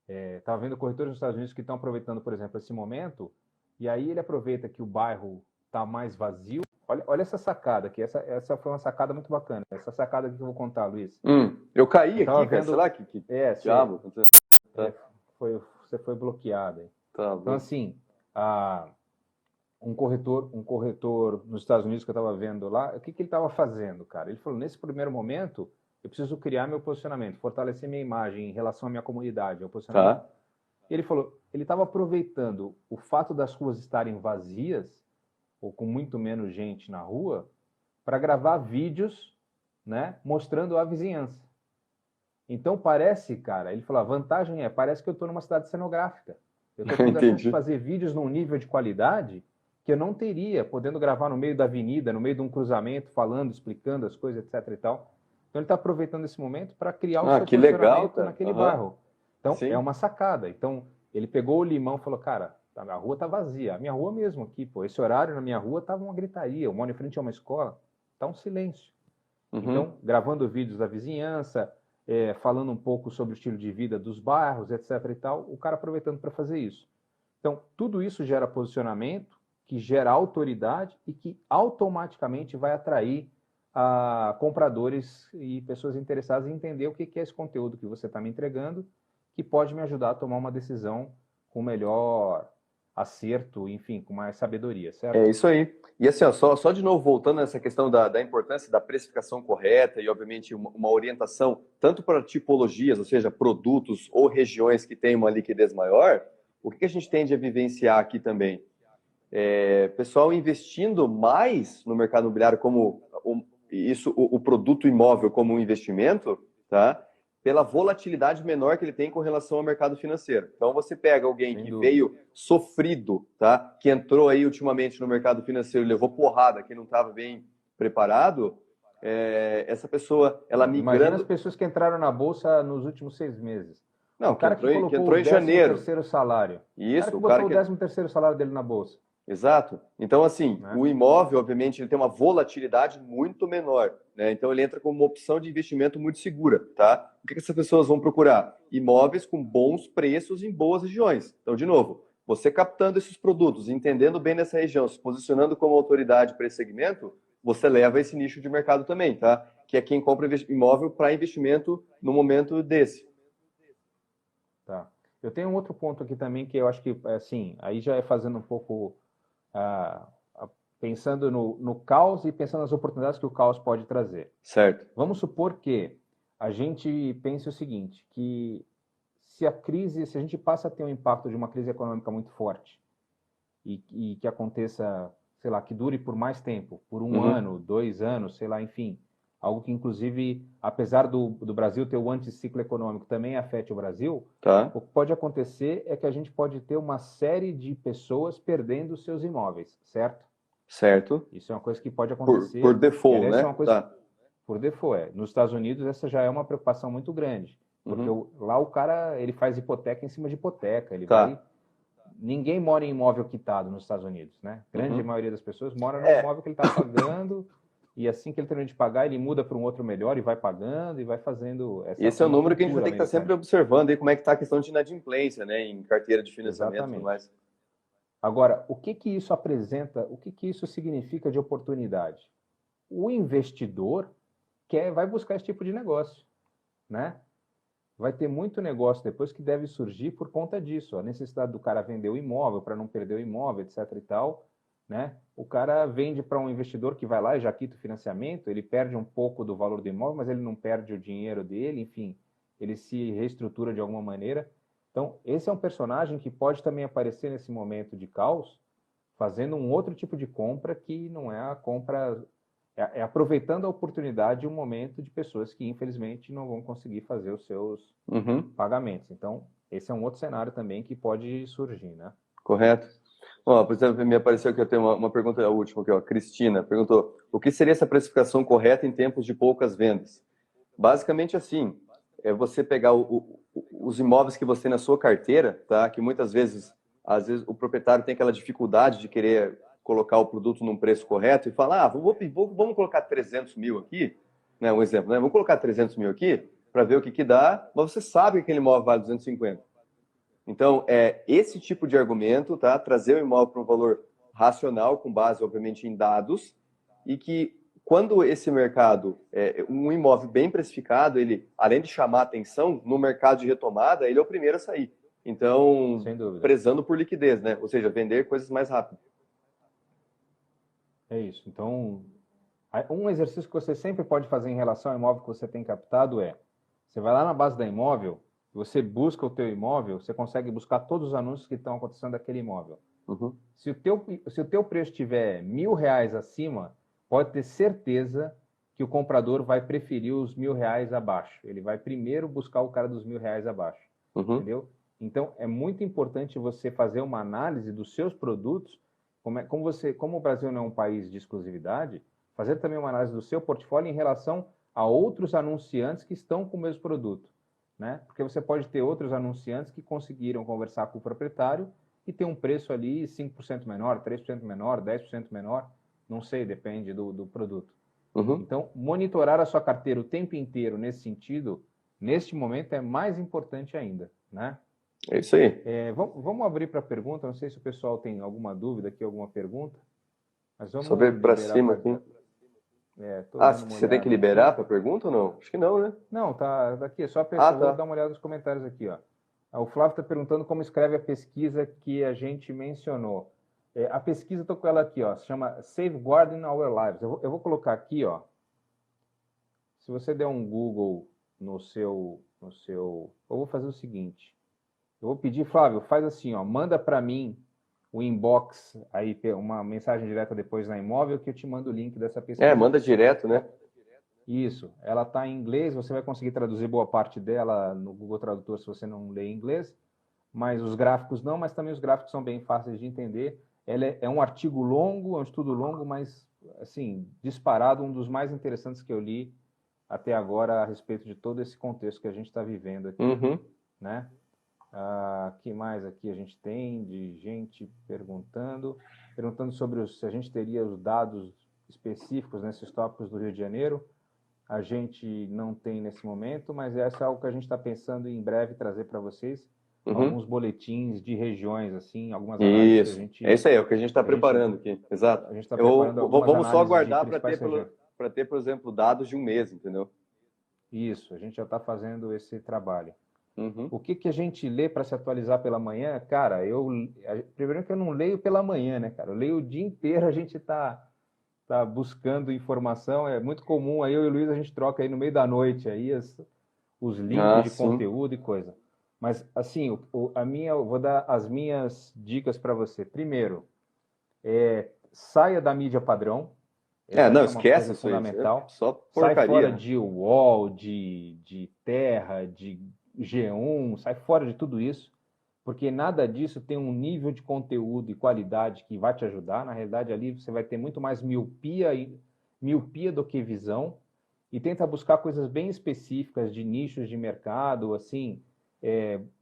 Speaker 1: Estava vendo corretores nos Estados Unidos que estão aproveitando, por exemplo, esse momento, e aí ele aproveita que o bairro está mais vazio. Olha essa sacada aqui, essa foi uma sacada muito bacana. Essa sacada aqui que eu vou contar, Luiz.
Speaker 2: Eu caí
Speaker 1: Eu
Speaker 2: aqui, cara,
Speaker 1: vendo...
Speaker 2: sei lá que diabo.
Speaker 1: Você foi bloqueado. Hein?
Speaker 2: Tá,
Speaker 1: então, assim, um corretor nos Estados Unidos que eu estava vendo lá, o que ele estava fazendo, cara? Ele falou, nesse primeiro momento, eu preciso criar meu posicionamento, fortalecer minha imagem em relação à minha comunidade, ao posicionamento.
Speaker 2: Tá.
Speaker 1: Ele falou, ele estava aproveitando o fato das ruas estarem vazias, ou com muito menos gente na rua, para gravar vídeos, né, mostrando a vizinhança. Então parece, cara, ele falou, a vantagem parece que eu estou numa cidade cenográfica. Eu estou tendo a chance de fazer vídeos num nível de qualidade que eu não teria, podendo gravar no meio da avenida, no meio de um cruzamento, falando, explicando as coisas, etc e tal. Então ele está aproveitando esse momento para criar o seu posicionamento naquele bairro. Então é uma sacada. Então ele pegou o limão e falou, cara, a rua tá vazia. A minha rua mesmo aqui, pô, esse horário na minha rua tava uma gritaria. Eu moro em frente a uma escola, tá um silêncio. Então, gravando vídeos da vizinhança, falando um pouco sobre o estilo de vida dos bairros, etc e tal, o cara aproveitando para fazer isso. Então, tudo isso gera posicionamento, que gera autoridade e que automaticamente vai atrair compradores e pessoas interessadas em entender o que é esse conteúdo que você está me entregando, que pode me ajudar a tomar uma decisão com melhor acerto, enfim, com mais sabedoria, certo?
Speaker 2: É isso aí. E assim, ó, só de novo, voltando nessa questão da importância da precificação correta e, obviamente, uma orientação tanto para tipologias, ou seja, produtos ou regiões que têm uma liquidez maior, o que a gente tende a vivenciar aqui também? Pessoal investindo mais no mercado imobiliário como o produto imóvel como um investimento, tá? Pela volatilidade menor que ele tem com relação ao mercado financeiro. Então, você pega alguém que veio sofrido, tá? Que entrou aí ultimamente no mercado financeiro, levou porrada, que não estava bem preparado, essa pessoa, ela migrando...
Speaker 1: Imagina as pessoas que entraram na Bolsa nos últimos 6 meses.
Speaker 2: Não,
Speaker 1: o cara que colocou
Speaker 2: entrou em janeiro.
Speaker 1: O 13º salário.
Speaker 2: Isso,
Speaker 1: o cara que botou o 13º salário dele na Bolsa.
Speaker 2: Exato. Então, assim, o imóvel, obviamente, ele tem uma volatilidade muito menor, né? Então, ele entra como uma opção de investimento muito segura, tá? O que essas pessoas vão procurar? Imóveis com bons preços em boas regiões. Então, de novo, você captando esses produtos, entendendo bem nessa região, se posicionando como autoridade para esse segmento, você leva esse nicho de mercado também, tá? Que é quem compra imóvel para investimento no momento desse.
Speaker 1: Tá. Eu tenho um outro ponto aqui também que eu acho que, assim, aí já é fazendo um pouco... pensando no caos e pensando nas oportunidades que o caos pode trazer.
Speaker 2: Certo.
Speaker 1: Vamos supor que a gente pense o seguinte, que se a gente passa a ter um impacto de uma crise econômica muito forte e que aconteça, sei lá, que dure por mais tempo, por um ano, 2 anos, sei lá, enfim, algo que inclusive, apesar do Brasil ter o anticiclo econômico, também afete o Brasil, o que pode acontecer é que a gente pode ter uma série de pessoas perdendo seus imóveis, certo?
Speaker 2: Certo.
Speaker 1: Isso é uma coisa que pode acontecer.
Speaker 2: Por default,
Speaker 1: aliás,
Speaker 2: né?
Speaker 1: É uma coisa Por default, é. Nos Estados Unidos, essa já é uma preocupação muito grande. Porque lá o cara, ele faz hipoteca em cima de hipoteca. Ele vai... Ninguém mora em imóvel quitado nos Estados Unidos, né? Grande maioria das pessoas mora no imóvel que ele está pagando, e assim que ele termina de pagar, ele muda para um outro melhor e vai pagando e vai fazendo...
Speaker 2: Esse é o número que a gente vai ter que estar sempre observando aí como é que está a questão de inadimplência, né? Em carteira de financiamento e tudo mais.
Speaker 1: Agora, o que isso apresenta, o que isso significa de oportunidade? O investidor vai buscar esse tipo de negócio, né? Vai ter muito negócio depois que deve surgir por conta disso. A necessidade do cara vender o imóvel para não perder o imóvel, etc. e tal, né? O cara vende para um investidor que vai lá e já quita o financiamento, ele perde um pouco do valor do imóvel, mas ele não perde o dinheiro dele, enfim, ele se reestrutura de alguma maneira. Então, esse é um personagem que pode também aparecer nesse momento de caos, fazendo um outro tipo de compra que não é a compra... É aproveitando a oportunidade, um momento de pessoas que, infelizmente, não vão conseguir fazer os seus pagamentos. Então, esse é um outro cenário também que pode surgir, né?
Speaker 2: Correto. Ó, por exemplo, me apareceu que eu tenho uma pergunta, a última aqui, ó. Cristina perguntou, o que seria essa precificação correta em tempos de poucas vendas? Basicamente assim, é você pegar os imóveis que você tem na sua carteira, tá? Que muitas vezes, às vezes, o proprietário tem aquela dificuldade de querer colocar o produto num preço correto e falar, vamos colocar 300 mil aqui, né? Um exemplo, né? Vamos colocar 300 mil aqui para ver o que dá, mas você sabe que aquele imóvel vale 250. Então, esse tipo de argumento, tá? Trazer o imóvel para um valor racional, com base, obviamente, em dados, e que quando esse mercado, um imóvel bem precificado, ele, além de chamar atenção, no mercado de retomada, ele é o primeiro a sair. Então, prezando por liquidez, né? Ou seja, vender coisas mais rápido.
Speaker 1: É isso. Então, um exercício que você sempre pode fazer em relação ao imóvel que você tem captado você vai lá na base da imóvel, você busca o teu imóvel, você consegue buscar todos os anúncios que estão acontecendo daquele imóvel. Se o teu preço estiver R$1.000 acima, pode ter certeza que o comprador vai preferir os R$1.000 abaixo. Ele vai primeiro buscar o cara dos R$1.000 abaixo. Entendeu? Então, é muito importante você fazer uma análise dos seus produtos. Como o Brasil não é um país de exclusividade, fazer também uma análise do seu portfólio em relação a outros anunciantes que estão com o mesmo produto, né? Porque você pode ter outros anunciantes que conseguiram conversar com o proprietário e ter um preço ali 5% menor, 3% menor, 10% menor, não sei, depende do produto. Então, monitorar a sua carteira o tempo inteiro nesse sentido, neste momento, é mais importante ainda, né?
Speaker 2: É isso aí.
Speaker 1: Vamos abrir para pergunta. Não sei se o pessoal tem alguma dúvida aqui, alguma pergunta. Mas vamos
Speaker 2: só ver para cima aqui. Você tem que liberar para pergunta ou não? Acho que não, né?
Speaker 1: Não, tá aqui. É só a pessoa. Vou dar uma olhada nos comentários aqui, ó. O Flávio está perguntando como escreve a pesquisa que a gente mencionou. A pesquisa, estou com ela aqui, ó. Se chama Safeguarding Our Lives. Eu vou colocar aqui, ó. Se você der um Google no seu... Eu vou fazer o seguinte. Eu vou pedir, Flávio, faz assim, ó, manda para mim o inbox, aí uma mensagem direta depois na Imóvel, que eu te mando o link dessa pesquisa.
Speaker 2: Manda direto, né?
Speaker 1: Isso. Ela está em inglês, você vai conseguir traduzir boa parte dela no Google Tradutor se você não lê inglês, mas os gráficos não, mas também os gráficos são bem fáceis de entender. Ela é um artigo longo, é um estudo longo, mas, assim, disparado, um dos mais interessantes que eu li até agora a respeito de todo esse contexto que a gente está vivendo aqui, né? Que mais aqui a gente tem de gente perguntando sobre se a gente teria os dados específicos nesses tópicos do Rio de Janeiro. A gente não tem nesse momento, mas essa é algo que a gente está pensando em breve trazer para vocês, alguns boletins de regiões, assim, algumas análises que a gente...
Speaker 2: É isso aí, é o que a gente está preparando aqui, exato.
Speaker 1: A gente está preparando algumas
Speaker 2: vamos só
Speaker 1: análises
Speaker 2: aguardar para ter, por exemplo, dados de um mês, entendeu?
Speaker 1: Isso, a gente já está fazendo esse trabalho. O que a gente lê para se atualizar pela manhã? Cara, primeiro que eu não leio pela manhã, né, cara? Eu leio o dia inteiro, a gente tá buscando informação. É muito comum, aí eu e o Luiz a gente troca aí no meio da noite aí os links de conteúdo e coisa. Mas, assim, eu vou dar as minhas dicas para você. Primeiro, saia da mídia padrão.
Speaker 2: Não, esquece isso aí.
Speaker 1: Fundamental.
Speaker 2: Só porcaria.
Speaker 1: Sai fora de UOL, de Terra, de G1, sai fora de tudo isso, porque nada disso tem um nível de conteúdo e qualidade que vai te ajudar. Na realidade, ali você vai ter muito mais miopia do que visão. e tenta buscar coisas bem específicas de nichos de mercado, assim,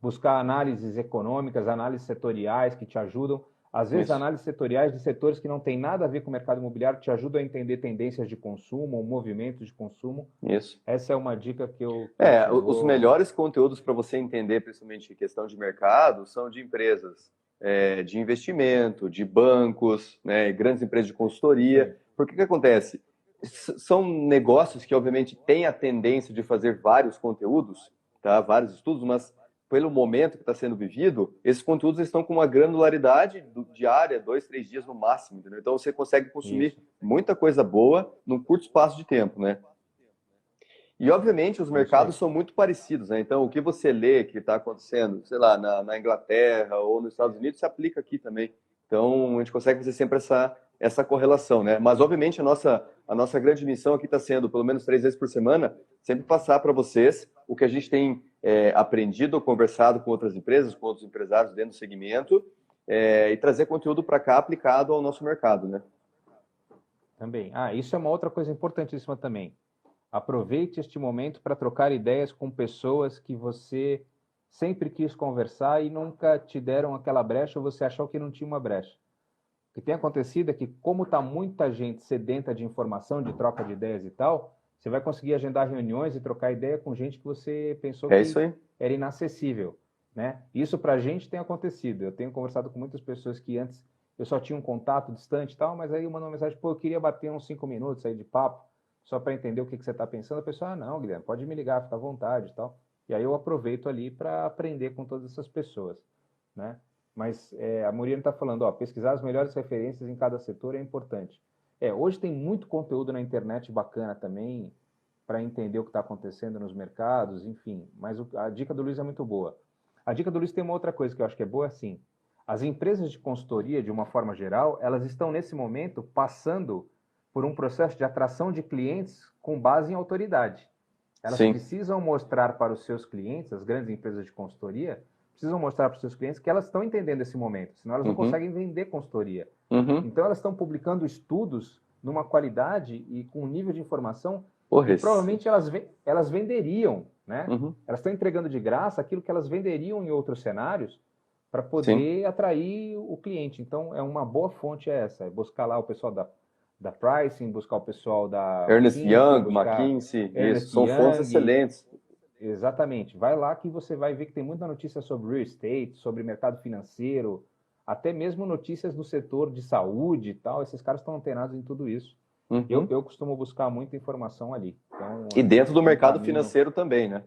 Speaker 1: buscar análises econômicas, análises setoriais que te ajudam. Às vezes,
Speaker 2: Isso.
Speaker 1: análises setoriais de setores que não tem nada a ver com o mercado imobiliário te ajudam a entender tendências de consumo ou movimentos de consumo.
Speaker 2: Isso.
Speaker 1: Essa é uma dica que eu te
Speaker 2: Os
Speaker 1: dou.
Speaker 2: melhores conteúdos para você entender, principalmente em questão de mercado, são de empresas de investimento, de bancos, né, e grandes empresas de consultoria. Porque o que acontece? São negócios que, obviamente, têm a tendência de fazer vários conteúdos, tá? Vários estudos, mas pelo momento que está sendo vivido, esses conteúdos estão com uma granularidade diária, 2, 3 dias no máximo, entendeu? Então você consegue consumir muita coisa boa num curto espaço de tempo, né? E, obviamente, os mercados são muito parecidos, né? Então, o que você lê que está acontecendo, sei lá, na Inglaterra ou nos Estados Unidos, se aplica aqui também. Então, a gente consegue fazer sempre essa correlação, né? Mas, obviamente, a nossa grande missão aqui está sendo, pelo menos 3 vezes por semana, sempre passar para vocês o que a gente tem aprendido ou conversado com outras empresas, com outros empresários dentro do segmento, e trazer conteúdo para cá aplicado ao nosso mercado, né?
Speaker 1: Também. Isso é uma outra coisa importantíssima também. Aproveite este momento para trocar ideias com pessoas que você sempre quis conversar e nunca te deram aquela brecha ou você achou que não tinha uma brecha. O que tem acontecido é que, como está muita gente sedenta de informação, de troca de ideias e tal, você vai conseguir agendar reuniões e trocar ideia com gente que você pensou
Speaker 2: Isso
Speaker 1: que
Speaker 2: aí.
Speaker 1: era inacessível, né? Isso para a gente tem acontecido. Eu tenho conversado com muitas pessoas que antes eu só tinha um contato distante e tal, mas aí eu mando uma mensagem, pô, eu queria bater uns 5 minutos aí de papo, só para entender o que você está pensando. A pessoa, não, Guilherme, pode me ligar, fica à vontade e tal. E aí eu aproveito ali para aprender com todas essas pessoas, né? Mas a Muriel está falando, pesquisar as melhores referências em cada setor é importante. Hoje tem muito conteúdo na internet bacana também para entender o que está acontecendo nos mercados, enfim. Mas a dica do Luiz é muito boa. A dica do Luiz tem uma outra coisa que eu acho que é boa, assim. As empresas de consultoria, de uma forma geral, elas estão nesse momento passando por um processo de atração de clientes com base em autoridade. Elas precisam mostrar para os seus clientes, as grandes empresas de consultoria, precisam mostrar para os seus clientes que elas estão entendendo esse momento, senão elas não conseguem vender consultoria. Então, elas estão publicando estudos numa qualidade e com um nível de informação que provavelmente elas venderiam, né? Elas estão entregando de graça aquilo que elas venderiam em outros cenários para poder atrair o cliente. Então, é uma boa fonte essa, é buscar lá o pessoal da Pricing, buscar o pessoal da
Speaker 2: Ernest
Speaker 1: McKinsey,
Speaker 2: Young, McKinsey, isso, são fontes excelentes.
Speaker 1: Exatamente. Vai lá que você vai ver que tem muita notícia sobre real estate, sobre mercado financeiro, até mesmo notícias do setor de saúde e tal. Esses caras estão antenados em tudo isso. Eu costumo buscar muita informação ali. Então,
Speaker 2: e dentro do mercado financeiro também, né?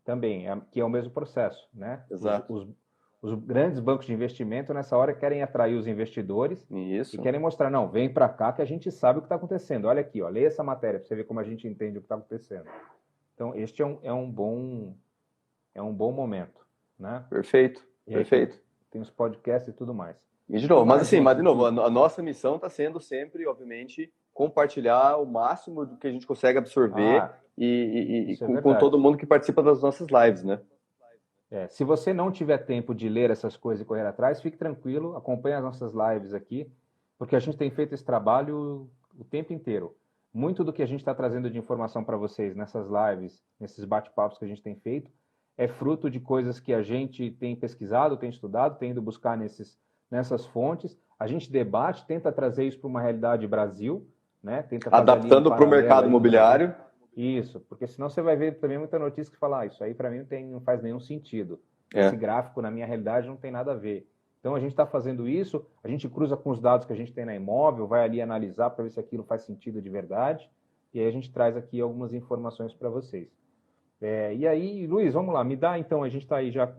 Speaker 1: Também, que é o mesmo processo, né?
Speaker 2: Exato.
Speaker 1: Os grandes bancos de investimento, nessa hora, querem atrair os investidores e querem mostrar, não, vem para cá que a gente sabe o que está acontecendo. Olha aqui, leia essa matéria para você ver como a gente entende o que está acontecendo. Então, este é um bom momento, né?
Speaker 2: Perfeito, perfeito.
Speaker 1: Tem os podcasts e tudo mais.
Speaker 2: E de novo, mas de novo, a nossa missão está sendo sempre, obviamente, compartilhar o máximo do que a gente consegue absorver com todo mundo que participa das nossas lives, né?
Speaker 1: Se você não tiver tempo de ler essas coisas e correr atrás, fique tranquilo, acompanhe as nossas lives aqui, porque a gente tem feito esse trabalho o tempo inteiro. Muito do que a gente está trazendo de informação para vocês nessas lives, nesses bate-papos que a gente tem feito, é fruto de coisas que a gente tem pesquisado, tem estudado, tem ido buscar nessas fontes. A gente debate, tenta trazer isso para uma realidade Brasil, né? Tenta fazer
Speaker 2: adaptando para o mercado imobiliário.
Speaker 1: Isso, porque senão você vai ver também muita notícia que fala, isso aí para mim não faz nenhum sentido. Esse gráfico na minha realidade não tem nada a ver. Então a gente está fazendo isso, a gente cruza com os dados que a gente tem na imóvel, vai ali analisar para ver se aquilo faz sentido de verdade, e aí a gente traz aqui algumas informações para vocês. E aí, Luiz, vamos lá, me dá então, a gente está aí já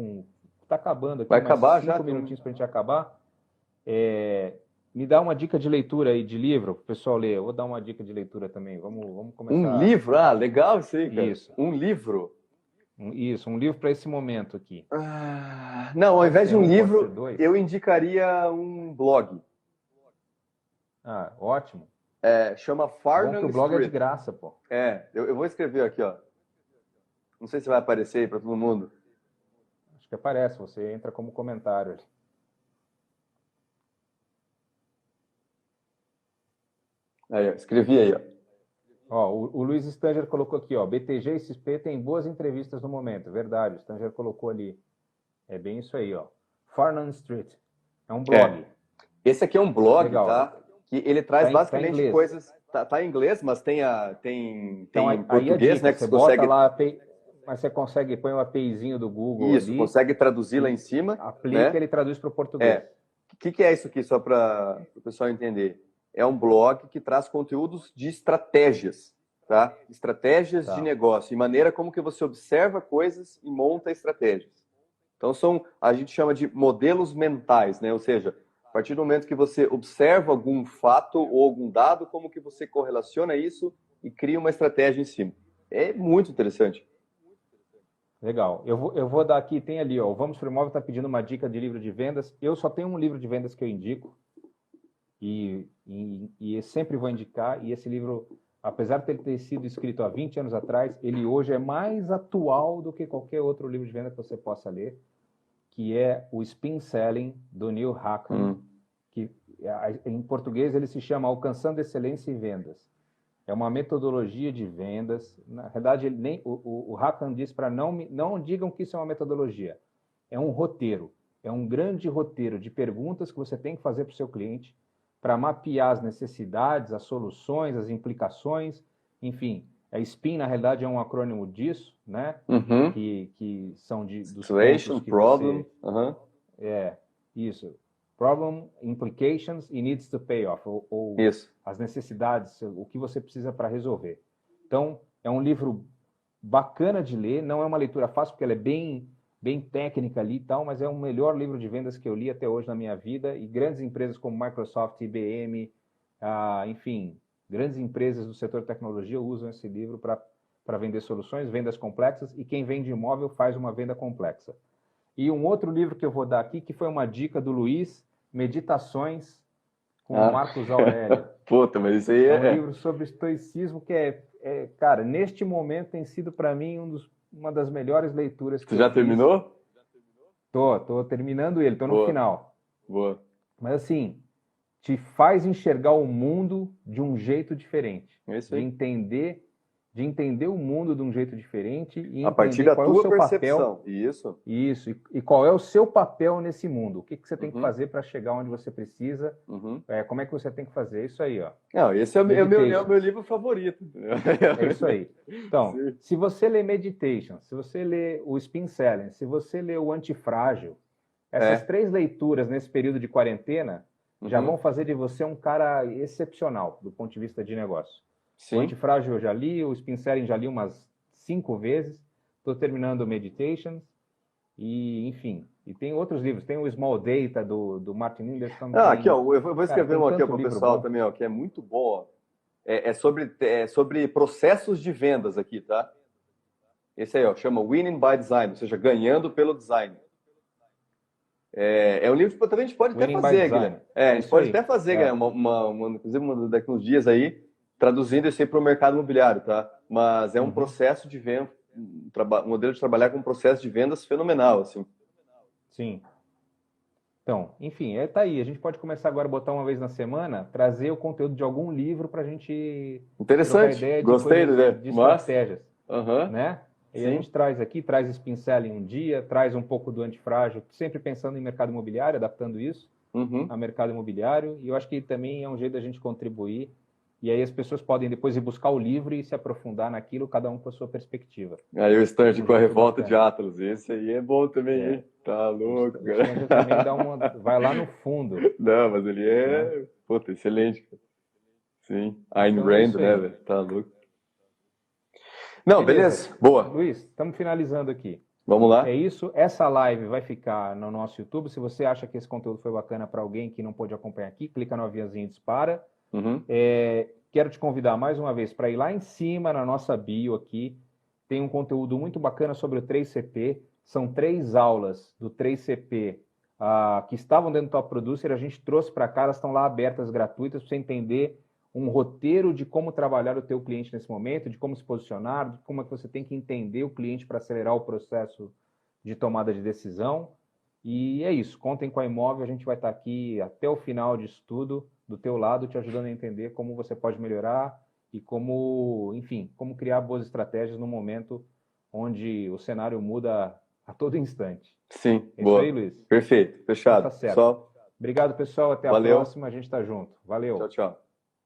Speaker 1: está acabando aqui,
Speaker 2: vai acabar
Speaker 1: 5 minutinhos para a gente acabar. Me dá uma dica de leitura aí, de livro, para o pessoal ler. Eu vou dar uma dica de leitura também. Vamos começar.
Speaker 2: Um livro? Legal isso aí, cara. Isso. Um livro?
Speaker 1: Isso, um livro para esse momento aqui.
Speaker 2: Não, ao invés de um livro, eu indicaria um blog.
Speaker 1: Ótimo.
Speaker 2: Chama Farnham Street.
Speaker 1: O blog é de graça, pô.
Speaker 2: Eu vou escrever aqui, ó. Não sei se vai aparecer aí para todo mundo.
Speaker 1: Acho que aparece, você entra como comentário.
Speaker 2: Aí, ó, escrevi aí, ó.
Speaker 1: Ó, o Luiz Stanger colocou aqui, ó, BTG e XP tem boas entrevistas no momento. Verdade, o Stanger colocou ali. É bem isso aí, ó. Farnham Street. É um blog.
Speaker 2: Esse aqui é um blog,
Speaker 1: Legal.
Speaker 2: tá? Que ele traz
Speaker 1: Tá em
Speaker 2: basicamente
Speaker 1: inglês.
Speaker 2: coisas... Tá em inglês, mas tem
Speaker 1: Então,
Speaker 2: em
Speaker 1: aí a
Speaker 2: português,
Speaker 1: dica,
Speaker 2: né? Que
Speaker 1: você
Speaker 2: você
Speaker 1: bota
Speaker 2: consegue...
Speaker 1: lá, mas você consegue, põe o APIzinho do Google
Speaker 2: Isso,
Speaker 1: ali,
Speaker 2: consegue traduzir lá em cima,
Speaker 1: aplica
Speaker 2: né?
Speaker 1: e ele traduz para o português.
Speaker 2: O que é isso aqui, só para o pessoal entender? É um blog que traz conteúdos de estratégias, tá? Estratégias de negócio, e maneira como que você observa coisas e monta estratégias. Então, a gente chama de modelos mentais, né? Ou seja, a partir do momento que você observa algum fato ou algum dado, como que você correlaciona isso e cria uma estratégia em cima. É muito interessante.
Speaker 1: Legal. Eu vou dar aqui, tem ali, ó, o Vamos Pro Imóvel está pedindo uma dica de livro de vendas. Eu só tenho um livro de vendas que eu indico e eu sempre vou indicar. E esse livro, apesar de ele ter sido escrito há 20 anos atrás, ele hoje é mais atual do que qualquer outro livro de venda que você possa ler, que é o Spin Selling, do Neil Hackman, que em português ele se chama Alcançando Excelência em Vendas. É uma metodologia de vendas. Na verdade, o Hackman diz para não digam que isso é uma metodologia. É um roteiro. É um grande roteiro de perguntas que você tem que fazer para o seu cliente para mapear as necessidades, as soluções, as implicações. Enfim, a SPIN, na realidade, é um acrônimo disso, né? Que são dos
Speaker 2: Situation,
Speaker 1: pontos que
Speaker 2: problem.
Speaker 1: Isso. Problem, implications e needs to pay off, ou as necessidades, o que você precisa para resolver. Então, é um livro bacana de ler, não é uma leitura fácil, porque ela é bem técnica ali e tal, mas é o melhor livro de vendas que eu li até hoje na minha vida, e grandes empresas como Microsoft, IBM, enfim, grandes empresas do setor de tecnologia usam esse livro para vender soluções, vendas complexas, e quem vende imóvel faz uma venda complexa. E um outro livro que eu vou dar aqui, que foi uma dica do Luiz, Meditações com o Marcos Aurélio.
Speaker 2: Puta, mas isso aí
Speaker 1: é um livro sobre estoicismo que cara, neste momento tem sido para mim uma das melhores leituras que
Speaker 2: eu fiz. Tu já terminou?
Speaker 1: Tô terminando ele, tô no final.
Speaker 2: Boa.
Speaker 1: Mas assim, te faz enxergar o mundo de um jeito diferente. De entender o mundo de um jeito diferente e
Speaker 2: a partir da
Speaker 1: qual
Speaker 2: tua
Speaker 1: é o seu
Speaker 2: percepção.
Speaker 1: papel. Isso. E qual é o seu papel nesse mundo? O que você tem que fazer para chegar onde você precisa? Como é que você tem que fazer? Isso aí, ó.
Speaker 2: Não, esse é o meu livro favorito.
Speaker 1: É isso aí. Então, se você lê Meditation, se você lê o Spin Selling, se você lê o Antifrágil, essas 3 leituras nesse período de quarentena já vão fazer de você um cara excepcional do ponto de vista de negócio. Sim. O Antifrágil eu já li, o Spin Selling já li umas 5 vezes. Estou terminando o Meditations. E, enfim, e tem outros livros. Tem o Small Data, do Martin Linders também.
Speaker 2: Aqui, ó, eu vou escrever um aqui para o pessoal também, ó, que é muito bom. Ó. Sobre processos de vendas aqui, tá? Esse aí, ó, chama Winning by Design, ou seja, ganhando pelo design. É um livro que também a gente pode até fazer, Guilherme. A gente pode até fazer, inclusive, daqui uns dias aí, traduzindo isso aí para o mercado imobiliário, tá? Mas é um processo de venda, um modelo de trabalhar com um processo de vendas fenomenal, assim.
Speaker 1: Sim. Então, enfim, tá aí. A gente pode começar agora a botar uma vez na semana, trazer o conteúdo de algum livro para a gente
Speaker 2: trocar ideia de
Speaker 1: estratégias, né? E
Speaker 2: Sim.
Speaker 1: a gente traz Spin Selling um dia, traz um pouco do Antifrágil, sempre pensando em mercado imobiliário, adaptando isso a mercado imobiliário. E eu acho que também é um jeito da gente contribuir. E aí as pessoas podem depois ir buscar o livro e se aprofundar naquilo, cada um com a sua perspectiva.
Speaker 2: Aí o Stange com a Revolta de Atlas, esse aí é bom também, hein? Tá louco, cara.
Speaker 1: O Stange também vai lá no fundo.
Speaker 2: Não, mas ele é, puta, excelente, cara. Sim, Ayn Rand, né, velho? Tá louco. Não, beleza. Boa.
Speaker 1: Luiz, estamos finalizando aqui.
Speaker 2: Vamos lá.
Speaker 1: É isso. Essa live vai ficar no nosso YouTube. Se você acha que esse conteúdo foi bacana para alguém que não pôde acompanhar aqui, clica no aviãozinho e dispara. Quero te convidar mais uma vez para ir lá em cima na nossa bio aqui. Tem um conteúdo muito bacana sobre o 3CP. São 3 aulas do 3CP que estavam dentro do Top Producer. A gente trouxe para cá, elas estão lá abertas, gratuitas, para você entender um roteiro de como trabalhar o teu cliente nesse momento, de como se posicionar, de como é que você tem que entender o cliente para acelerar o processo de tomada de decisão. E é isso. Contem com a Imóvel. A gente vai estar aqui até o final disso tudo, do teu lado, te ajudando a entender como você pode melhorar e como, enfim, como criar boas estratégias no momento onde o cenário muda a todo instante.
Speaker 2: Sim,
Speaker 1: É isso aí,
Speaker 2: boa.
Speaker 1: Luiz?
Speaker 2: Perfeito,
Speaker 1: Então
Speaker 2: fechado.
Speaker 1: tá certo.
Speaker 2: Só
Speaker 1: Obrigado, pessoal. Até a
Speaker 2: valeu.
Speaker 1: próxima. A gente está junto. Valeu.
Speaker 2: Tchau, tchau.